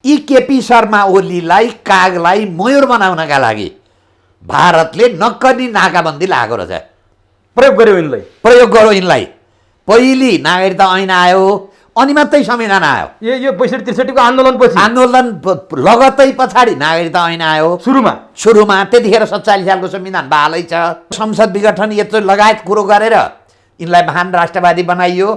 यी केपी शर्मा ओलीलाई कागलाई मयूर बनाउनका लागि भारतले नक्कली नाकाबन्दी लगाएको रहेछ। प्रयोग गर्यो यिनलाई। प्रयोग गरौँ यिनलाई। पहिली नागरिकता ऐन आयो अनि मात्रै संविधान आयो। यो ६२-६३ को आन्दोलनपछि आन्दोलन लगत्तै पछाडि नागरिकता ऐन आयो। सुरुमा त्यतिखेर 47 सालको संविधान बहालै छ। संसद विघटन यत्रो लगायत कुरो गरेर यिनलाई महान राष्ट्रवादी बनाइयो।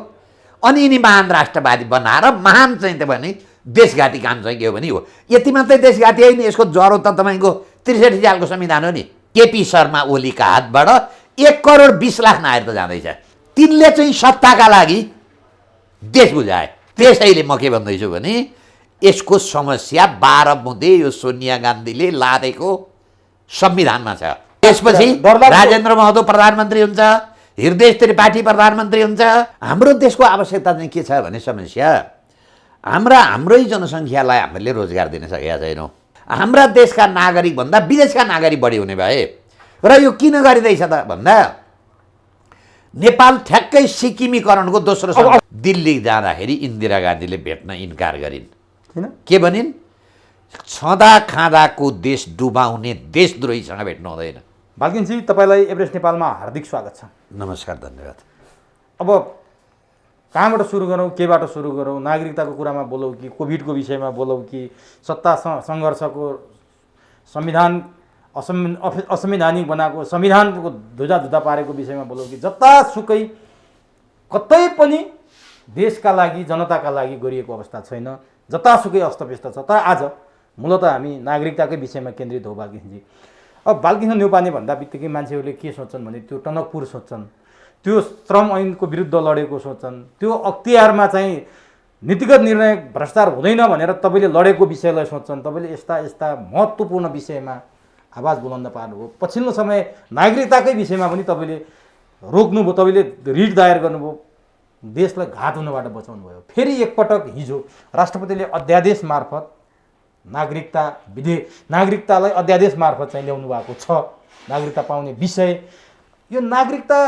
अनि यिनी महान राष्ट्रवादी बनाएर महान चाहिँ त भने देशघाती काम चाहिँ के हो भने हो। यति मात्रै देशघाती होइन, यसको जरो त तपाईँको ६३ सालको संविधान हो नि। केपी शर्मा ओलीका हातबाट 1,20,00,000 नागरिकता जाँदैछ। तिनले चाहिँ सत्ताका लागि देश बुझाए। त्यसैले म के भन्दैछु भने यसको समस्या 12 बुँदे यो सोनिया गान्धीले लादेको संविधानमा छ। त्यसपछि राजेन्द्र महतो प्रधानमन्त्री हुन्छ, हृदय त्रिपाठी प्रधानमन्त्री हुन्छ। हाम्रो देशको आवश्यकता चाहिँ के छ भने समस्या हाम्रै जनसङ्ख्यालाई हामीले रोजगार दिन सकेका छैनौँ। हाम्रा देशका नागरिकभन्दा विदेशका नागरिक बढी हुने भए र यो किन गरिँदैछ त भन्दा नेपाल ठ्याक्कै सिक्किमीकरणको दोस्रो दिल्ली जाँदाखेरि इन्दिरा गान्धीले भेट्न इन्कार गरिन्। के भनिन्? छँदा खाँदाको देश डुबाउने देशद्रोहीसँग भेट्नु हुँदैन। बाल्किनजी, तपाईँलाई एभरेस्ट नेपालमा हार्दिक स्वागत छ। नमस्कार, धन्यवाद। अब कहाँबाट सुरु गरौँ, केबाट सुरु गरौँ? नागरिकताको कुरामा बोलौँ कि कोभिडको विषयमा बोलौँ कि सत्ता सङ्घर्षको संविधान असंवैधानिक बनाएको संविधानको धुजा पारेको विषयमा बोलौँ कि जतासुकै कतै पनि देशका लागि जनताका लागि गरिएको अवस्था छैन, जतासुकै अस्तव्यस्त छ। तर आज मूलतः हामी नागरिकताकै विषयमा केन्द्रित हो बाल्किनजी। अब बाल्किन न्यौपाने भन्दा बित्तिकै मान्छेहरूले के सोच्छन् भने त्यो टनकपुर सोच्छन्, त्यो श्रम ऐनको विरुद्ध लडेको सोच्छन्, त्यो अख्तियारमा चाहिँ नीतिगत निर्णय भ्रष्टाचार हुँदैन भनेर तपाईँले लडेको विषयलाई सोच्छन्। तपाईँले यस्ता यस्ता महत्त्वपूर्ण विषयमा आवाज बुलन्द पार्नुभयो। पछिल्लो समय नागरिकताकै विषयमा पनि तपाईँले रोक्नुभयो, तपाईँले रिट दायर गर्नुभयो, देशलाई घात हुनबाट बचाउनु भयो। फेरि एकपटक हिजो राष्ट्रपतिले अध्यादेश मार्फत नागरिकतालाई अध्यादेश मार्फत चाहिँ ल्याउनु भएको छ। नागरिकता पाउने विषय, यो नागरिकता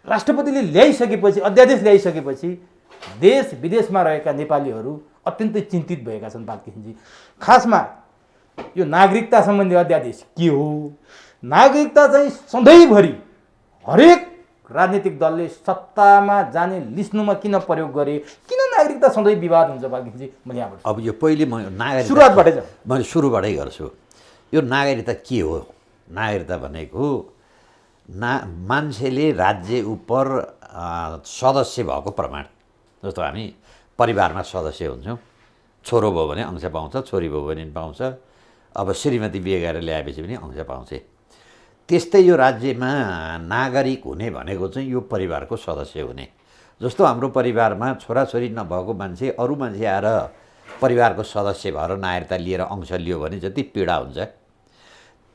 राष्ट्रपतिले ल्याइसकेपछि, अध्यादेश ल्याइसकेपछि देश विदेशमा रहेका नेपालीहरू अत्यन्तै चिन्तित भएका छन् बाल्किनजी। खासमा यो नागरिकता सम्बन्धी अध्यादेश के हो? नागरिकता चाहिँ सधैँभरि हरेक राजनीतिक दलले सत्तामा जाने लिस्नुमा किन प्रयोग गरे? किन नागरिकता सधैँ विवाद हुन्छ बाल्किनजी? म यहाँबाट अब यो पहिले म नागरिकता सुरुवातबाटै जाउँ। मैले सुरुबाटै गर्छु। यो नागरिकता के हो? नागरिकता भनेको मान्छेले राज्य उप सदस्य भएको प्रमाण। जस्तो हामी परिवारमा सदस्य हुन्छौँ, छोरो भयो भने अंश पाउँछ, छोरी भयो भने पनि पाउँछ। अब श्रीमती बिहे गरेर ल्याएपछि पनि अंश पाउँछ। त्यस्तै यो राज्यमा नागरिक हुने भनेको चाहिँ यो परिवारको सदस्य हुने। जस्तो हाम्रो परिवारमा छोराछोरी नभएको मान्छे अरू मान्छे आएर परिवारको सदस्य भएर नागरिकता लिएर अंश लियो भने जति पीडा हुन्छ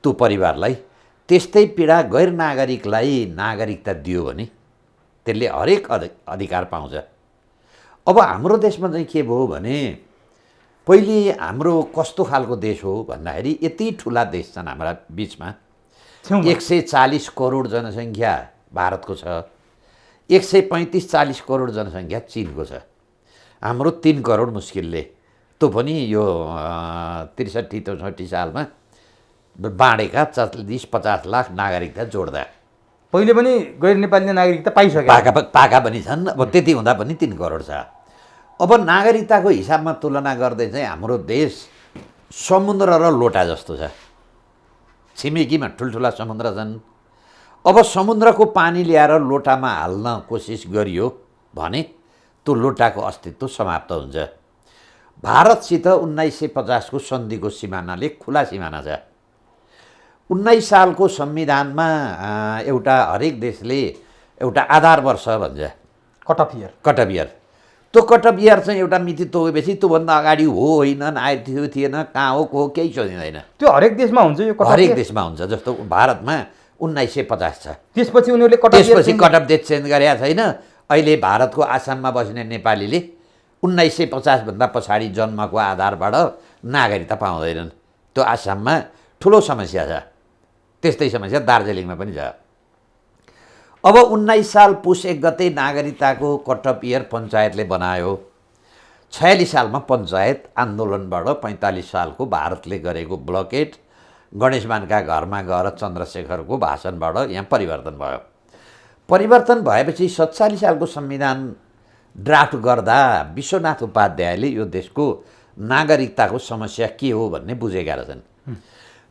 त्यो परिवारलाई, त्यस्तै पीडा गैर नागरिकलाई नागरिकता दियो भने त्यसले हरेक अधिकार पाउँछ। अब हाम्रो देशमा चाहिँ के भयो भने पहिले हाम्रो कस्तो खालको देश हो भन्दाखेरि यति ठुला देश छन् हाम्रा बिचमा। 140 करोड जनसङ्ख्या भारतको छ, 135-40 करोड जनसङ्ख्या चिनको छ। हाम्रो 3 करोड मुस्किलले, त्यो पनि यो 63-64 सालमा बाँडेका 40-50 लाख नागरिकता जोड्दा। पहिले पनि गैर नेपाली नागरिकता पाइसके, पाका पनि छन्। अब त्यति हुँदा पनि 3 करोड छ। अब नागरिकताको हिसाबमा तुलना गर्दै चाहिँ हाम्रो देश समुद्र र लोटा जस्तो छ। छिमेकीमा ठुल्ठुला समुद्र छन्। अब समुद्रको पानी ल्याएर लोटामा हाल्न कोसिस गरियो भने त्यो लोटाको अस्तित्व समाप्त हुन्छ। भारतसित 1950 को सन्धिको सिमानाले खुला सिमाना छ। 19 सालको संविधानमा एउटा हरेक देशले एउटा आधार वर्ष भन्छ, कट अफ इयर। त्यो कट अफ इयर चाहिँ एउटा मिति तोकेपछि त्योभन्दा अगाडि हो होइन, आएको थिएन, कहाँ हो को केही सोधिँदैन। त्यो हरेक देशमा हुन्छ, यो हरेक देशमा हुन्छ। जस्तो भारतमा 1950 छ। त्यसपछि उनीहरूले कट अफ डेट चेन्ज गरेका छैन। अहिले भारतको आसाममा बस्ने नेपालीले 1950 भन्दा पछाडि जन्मको आधारबाट नागरिकता पाउँदैनन्। त्यो आसाममा ठुलो समस्या छ। त्यस्तै समस्या दार्जिलिङमा पनि छ। अब 19 साल पुस 1 गते नागरिकताको कट अफ इयर पञ्चायतले बनायो। 46 सालमा पञ्चायत आन्दोलनबाट 45 सालको भारतले गरेको ब्लकेट गणेशमानका घरमा गएर चन्द्रशेखरको भाषणबाट यहाँ परिवर्तन भयो। परिवर्तन भएपछि 47 सालको संविधान ड्राफ्ट गर्दा विश्वनाथ उपाध्यायले यो देशको नागरिकताको समस्या के हो भन्ने बुझेका रहेछन्।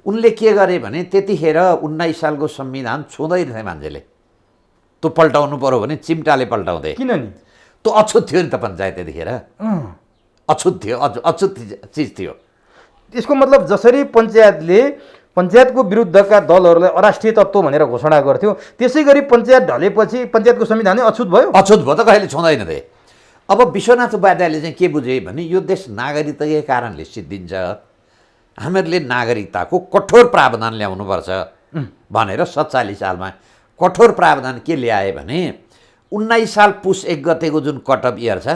उनले के गरे भने त्यतिखेर 19 सालको संविधान छुँदैन थिए मान्छेले। त्यो पल्टाउनु पर्यो भने चिम्टाले पल्टाउँथे। किन नि? त्यो अछुत थियो नि त पञ्चायत त्यतिखेर। अछुत थियो, अछुत चिज थियो। यसको मतलब जसरी पञ्चायतको विरुद्धका दलहरूलाई अराष्ट्रिय तत्त्व भनेर घोषणा गर्थ्यो, त्यसै गरी पञ्चायत ढलेपछि पञ्चायतको संविधानै अछुत भयो। अछुत भयो त कहिले छुँदैन थिए। अब विश्वनाथ उपाध्यायले चाहिँ के बुझे भने यो देश नागरिकताकै कारणले सिद्धिन्छ, हामीहरूले नागरिकताको कठोर प्रावधान ल्याउनुपर्छ भनेर 47 सालमा कठोर प्रावधान के ल्याए भने 19 साल पुस 1 गतेको जुन कट अफ इयर छ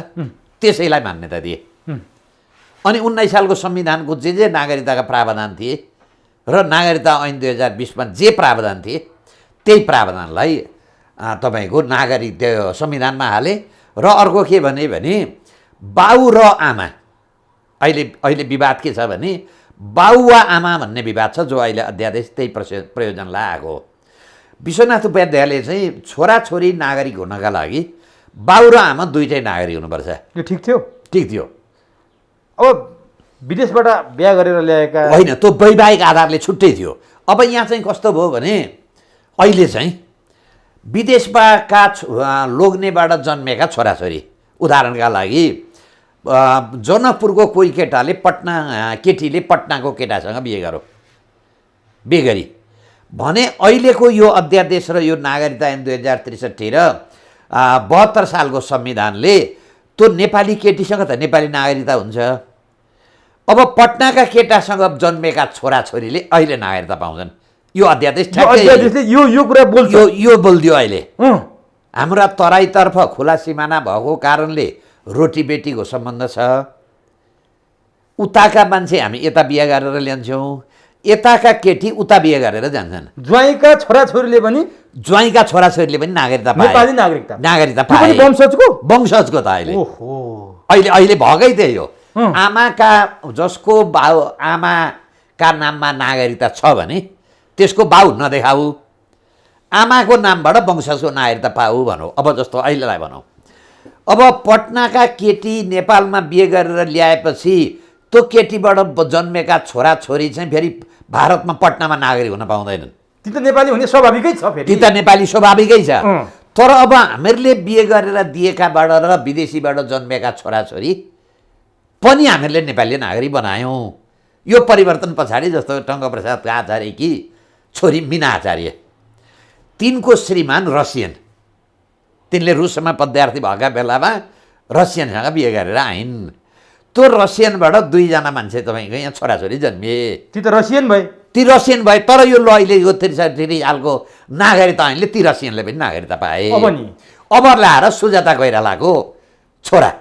त्यसैलाई मान्यता दिए। अनि 19 सालको संविधानको जे नागरिकताका प्रावधान थिए र नागरिकता ऐन 2020मा जे प्रावधान थिए त्यही प्रावधानलाई तपाईँको नागरिक संविधानमा हाले। र अर्को के भने बाउ र आमा, अहिले विवाद के छ भने बाउ वा आमा भन्ने विवाद छ, जो अहिले अध्यादेश त्यही प्रयोजनलाई आएको हो। विश्वनाथ उपाध्यायले चाहिँ छोराछोरी नागरिक हुनका लागि बाउ र आमा दुईटै नागरिक हुनुपर्छ। यो ठिक थियो? ठिक थियो। अब विदेशबाट बिहा गरेर ल्याएका होइन, त्यो वैवाहिक आधारले छुट्टै थियो। अब यहाँ चाहिँ कस्तो भयो भने अहिले चाहिँ विदेशका लोग्नेबाट जन्मेका छोराछोरी, उदाहरणका लागि जनकपुरको कोही केटीले पटनाको केटासँग बिहे गरी भने अहिलेको यो अध्यादेश र यो नागरिकता ऐन 2063 र 72 सालको संविधानले त्यो नेपाली केटीसँग त नेपाली नागरिकता हुन्छ। अब पटनाका केटासँग जन्मेका छोराछोरीले अहिले नागरिकता पाउँछन्। यो अध्यादेशले यो कुरा बोल्छ, यो बोलिदियो। अहिले हाम्रा तराईतर्फ खुला सिमाना भएको कारणले रोटी बेटीको सम्बन्ध छ। उताका मान्छे हामी यता बिहे गरेर ल्यान्छौँ, यताका केटी उता बिहे गरेर जान्छन्। ज्वाइँका छोराछोरीले पनि नागरिकता पाए, नेपाली नागरिकता पाए। वंशजको त अहिले भएकै त्यही हो। आमाका जसको आमाका नाममा नागरिकता छ भने त्यसको बाउ नदेखाऊ, आमाको नामबाट वंशजको नागरिकता पाऊ भनौँ। अब जस्तो अहिलेलाई भनौँ, अब पटनाका केटी नेपालमा बिहे गरेर ल्याएपछि त्यो केटीबाट जन्मेका छोराछोरी चाहिँ फेरि भारतमा पटनामा नागरिक हुन पाउँदैनन्। ती त नेपाली हुने स्वाभाविकै छ। ती त नेपाली स्वाभाविकै छ। तर अब हामीहरूले बिहे गरेर दिएकाबाट र विदेशीबाट जन्मेका छोराछोरी पनि हामीहरूले नेपाली नागरिक बनायौँ। यो परिवर्तन पछाडि जस्तो टङ्कप्रसाद आचार्यकी छोरी मीना आचार्य, तिनको श्रीमान रसियन, तिनले रुसमा पदयार्थी भएका बेलामा रसियनसँग बिहे गरेर आइन्। त्यो रसियनबाट 2 जना मान्छे तपाईँको यहाँ छोराछोरी जन्मिए। ती रसियन भए। तर यो अहिले यो 63 सालको नागरिकता ऐनले ती रसियनले पनि नागरिकता पाए। अब ल्याएर सुजाता कोइरालाको छोरा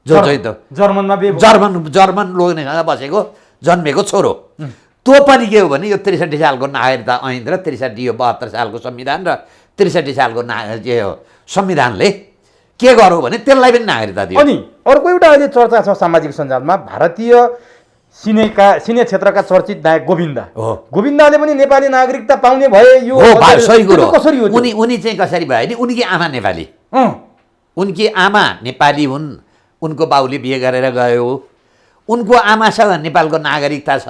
जो चाहिँ जर्मन लोग्नेसँग जन्मेको छोरो, त्यो पनि के हो भने यो 63 सालको नागरिकता ऐन र 63 यो 72 सालको संविधान र 63 सालको संविधानले के गर्यो भने त्यसलाई पनि नागरिकता दियो। अनि अर्को एउटा अहिले चर्चा छ सामाजिक सञ्जालमा, भारतीय सिने क्षेत्रका चर्चित नायक गोविन्दाले पनि नेपाली नागरिकता पाउने भए। यो सही कुरो। कसरी हो? उनी चाहिँ कसरी भयो नि, उनकी आमा नेपाली, उनकी आमा नेपाली हुन्, उनको बाउले बिहे गरेर गयो, उनको आमासँग नेपालको नागरिकता छ।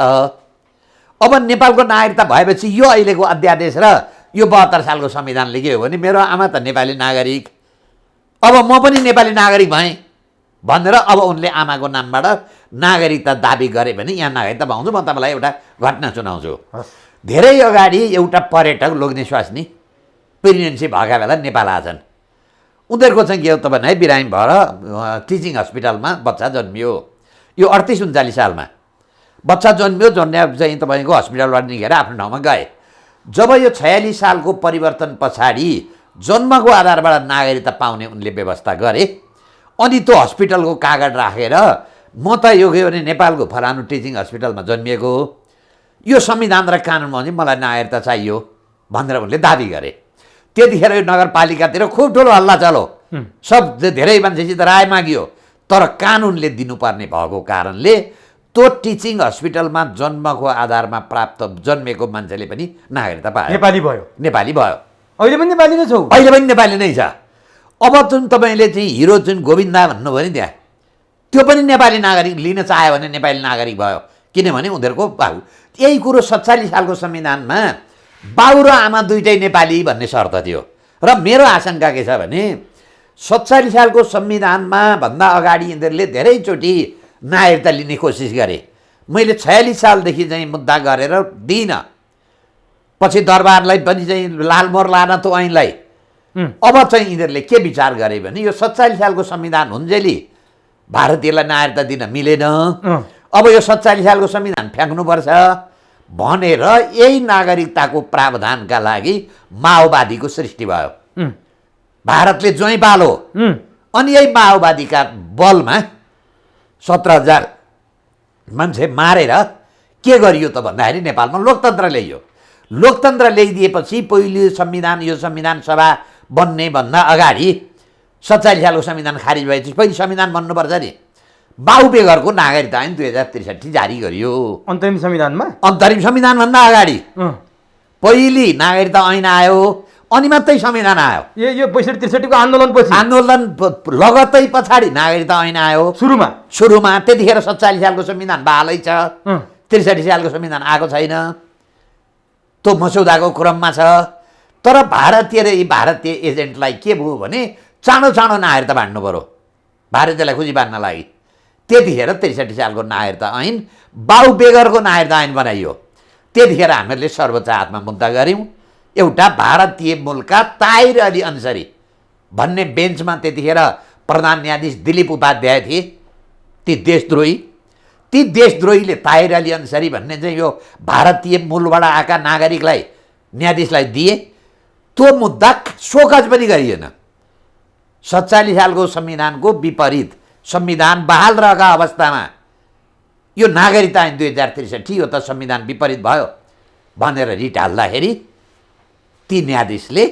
अब नेपालको नागरिकता भएपछि यो अहिलेको अध्यादेश र यो 72 सालको संविधानले के हो भने मेरो आमा त नेपाली नागरिक, अब म पनि नेपाली नागरिक भएँ भनेर अब उनले आमाको नामबाट नागरिकता दाबी गरे भने यहाँ नागरिकता पाउँछु। म तपाईँलाई एउटा घटना सुनाउँछु। धेरै अगाडि एउटा पर्यटक लोग्ने स्वास्नी प्रेग्नेन्सी भएका बेला नेपाल आछन्। उनीहरूको चाहिँ के हो त भने बिरामी भएर टिचिङ हस्पिटलमा बच्चा जन्मियो। यो 38-39 सालमा बच्चा जन्मियो। चाहिँ तपाईँको हस्पिटलबाट निकेर आफ्नो ठाउँमा गए। जब यो 46 सालको परिवर्तन पछाडि जन्मको आधारबाट नागरिकता पाउने उनले व्यवस्था गरे। अनि त्यो हस्पिटलको कागज राखेर म त यो के भने नेपालको फलानु टिचिङ हस्पिटलमा जन्मिएको हो, यो संविधान र कानुनमा चाहिँ मलाई नागरिकता चाहियो भनेर उनले दाबी गरे। त्यतिखेर यो नगरपालिकातिर खुब ठुलो हल्ला चलो, सब धेरै मान्छेसित राय मागियो। तर कानुनले दिनुपर्ने भएको कारणले त्यो टिचिङ हस्पिटलमा जन्मको आधारमा प्राप्त जन्मेको मान्छेले पनि नागरिकता पायो, नेपाली भयो, नेपाली भयो। अहिले पनि नेपाली नै छौ? अहिले पनि नेपाली नै छ। अब जुन तपाईँले चाहिँ हिरो जुन गोविन्दा भन्नुभयो नि त्यहाँ, त्यो पनि नेपाली नागरिक लिन चाह्यो भने नेपाली नागरिक भयो, किनभने उनीहरूको बाउ। यही कुरो 47 सालको संविधानमा बाउ र आमा दुइटै नेपाली भन्ने शर्त थियो। र मेरो आशंका के छ भने 47 सालको संविधानमा भन्दा अगाडि यिनीहरूले धेरैचोटि नागरिकता लिने कोसिस गरे। मैले 46 सालदेखि चाहिँ मुद्दा गरेर दिइनँ, पछि दरबारलाई पनि चाहिँ लालमोहर लान त ऐनलाई। अब चाहिँ यिनीहरूले के विचार गरे भने यो 47 सालको संविधान हुन्जेली भारतीयलाई नागरिकता दिन मिलेन, अब यो 47 सालको संविधान फ्याँक्नुपर्छ भनेर यही नागरिकताको प्रावधानका लागि माओवादीको सृष्टि भयो। भारतले ज्वाइँ पालो, अनि यही माओवादीका बलमा 17,000 मान्छे मारेर के गरियो त भन्दाखेरि नेपालमा लोकतन्त्र ल्याइयो। लोकतन्त्र ल्याइदिएपछि पहिलो संविधान, यो संविधान सभा बन्ने भन्दा अगाडि 47 सालको संविधान खारिज भएपछि पहिलो संविधान बन्नुपर्छ नि। बाउ बेगरको नागरिकता ऐन 2063 जारी गरियो। अन्तरिम संविधानमा, अन्तरिम संविधानभन्दा अगाडि पहिली नागरिकता ऐन आयो, अनि मात्रै संविधान आयो। यो 62-63 को आन्दोलनपछि, आन्दोलन लगत्तै पछाडि नागरिकता ऐन आयो। सुरुमा त्यतिखेर 47 सालको संविधान बहालै छ, 63 सालको संविधान आएको छैन, त्यो मसौदाको क्रममा छ। तर भारतीय र यी भारतीय एजेन्टलाई के भयो भने चाँडो चाँडो नागरिकता बाँड्नु पऱ्यो, भारतीयलाई खुसी बाँड्न लागि। त्यतिखेर 63 सालको नागरिकता ऐन बाउ बेगरको नागरिकता ऐन बनाइयो। त्यतिखेर हामीहरूले सर्वोच्च हातमा मुद्दा गऱ्यौँ। एउटा भारतीय मूलका ताहिर अली अन्सरी भन्ने बेन्चमा त्यतिखेर प्रधान न्यायाधीश दिलीप उपाध्याय थिए। ती देशद्रोहीले ताहिर अली अन्सरी भन्ने चाहिँ यो भारतीय मूलबाट आएका नागरिकलाई न्यायाधीशलाई दिए। त्यो मुद्दा सोकज पनि गरिएन। 47 सालको संविधानको विपरीत संविधान बहाल रहेका अवस्थामा यो नागरिकता ऐन 2063 यो त संविधान विपरीत भयो भनेर रिट हाल्दाखेरि ती न्यायाधीशले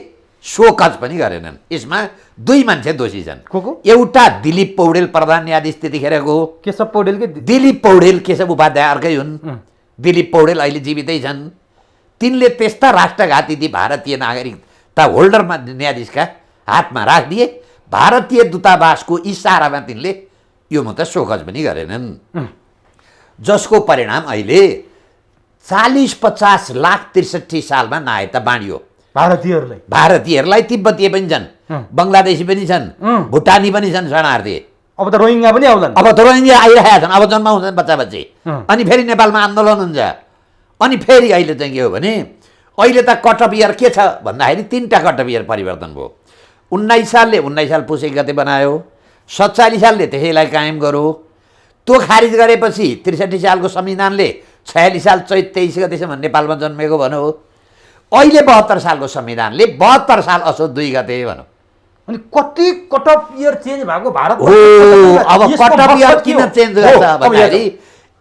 सोकज पनि गरेनन्। यसमा दुई मान्छे दोषी छन्। एउटा दिलीप पौडेल प्रधान न्यायाधीश त्यतिखेरको, केशव पौडेल के दिलीप पौडेल, केशव उपाध्याय अर्कै हुन्। दिलीप पौडेल अहिले जीवितै छन्। तिनले त्यस्ता राष्ट्रघाती ती भारतीय नागरिकता होल्डरमा न्यायाधीशका हातमा राखिदिए। भारतीय दूतावासको इसारामा तिनले यो मुद्दा सोकज पनि गरेनन्, जसको परिणाम अहिले 40-50 लाख 63 सालमा नागरिकता बाँडियो भारतीयहरूलाई। तिब्बतीय पनि छन्, बङ्गलादेशी पनि छन्, भुटानी पनि छन् शरणार्थी। अब त रोहिङ्गा पनि आउलान्। अब त रोहिङ्गा आइरहेका छन्, अब जन्माउँछन् बच्चा बच्ची। अनि फेरि नेपालमा आन्दोलन हुन्छ। अनि फेरि अहिले चाहिँ के हो भने अहिले त कट अफ इयर के छ भन्दाखेरि 3टा कट अफ इयर परिवर्तन भयो। 19 सालले 19 साल पुस 1 गते बनायो, 47 सालले त्यसैलाई कायम गर्यो। त्यो खारिज गरेपछि 63 सालको संविधानले 46 साल चैत 23 गतेसम्म नेपालमा जन्मेको भन्यो। अहिले 72 सालको संविधानले 72 साल असोज 2 गते भनौँ। अनि कति कट अफ इयर चेन्ज भएको भारत हो। अब कट अफ इयर किन चेन्ज गर्छ भन्दाखेरि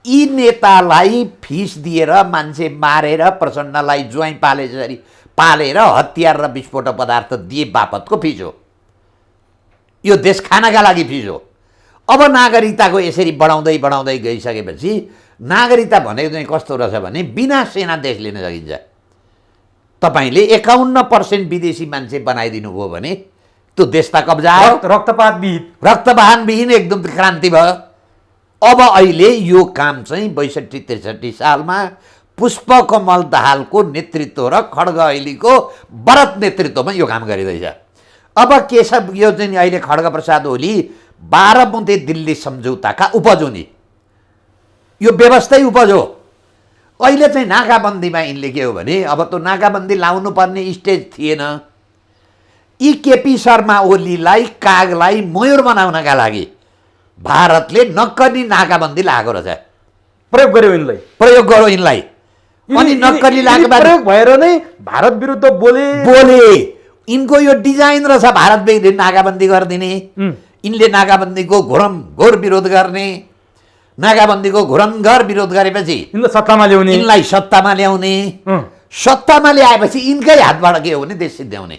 यी नेतालाई फिस दिएर मान्छे मारेर प्रचण्डलाई ज्वाइँ पाले जसरी पालेर हतियार र विस्फोटक पदार्थ दिए बापतको फिस हो। यो देश खानका लागि फिस हो। अब नागरिकताको यसरी बढाउँदै बढाउँदै गइसकेपछि नागरिकता भनेको चाहिँ कस्तो रहेछ भने बिना सेना देश लिन सकिन्छ। तपाईँले 51% विदेशी मान्छे बनाइदिनु भयो भने त्यो देश त कब्जा हो, रक्तपातविहीन एकदम क्रान्ति भयो। अब अहिले यो काम चाहिँ 62-63 सालमा पुष्पकमल दाहालको नेतृत्व र खड्ग ऐलीको भरत नेतृत्वमा यो काम गरिँदैछ। अब के छ, यो चाहिँ अहिले खड्ग प्रसाद ओली 12 बुँदे दिल्ली सम्झौताका उपज हुने यो व्यवस्थै उपज हो। अहिले चाहिँ नाकाबन्दीमा यिनले के हो भने अब त्यो नाकाबन्दी लाउनु पर्ने स्टेज थिएन। यी केपी शर्मा ओलीलाई कागलाई मयूर बनाउनका लागि भारतले नक्कली नाकाबन्दी लगाएको रहेछ। प्रयोग गर्यो यिनलाई। अनि नक्कली नाकाबन्दी भएर नै भारत विरुद्ध बोले। यिनको यो डिजाइन रहेछ भारत विरुद्ध नाकाबन्दी गरिदिने। यिनले नाकाबन्दीको घोर विरोध गर्ने, नाकाबन्दीको घोर विरोध गरेपछि यिनलाई सत्तामा ल्याउने। सत्तामा ल्याएपछि यिनकै हातबाट के हो भने देश सिद्ध्याउने।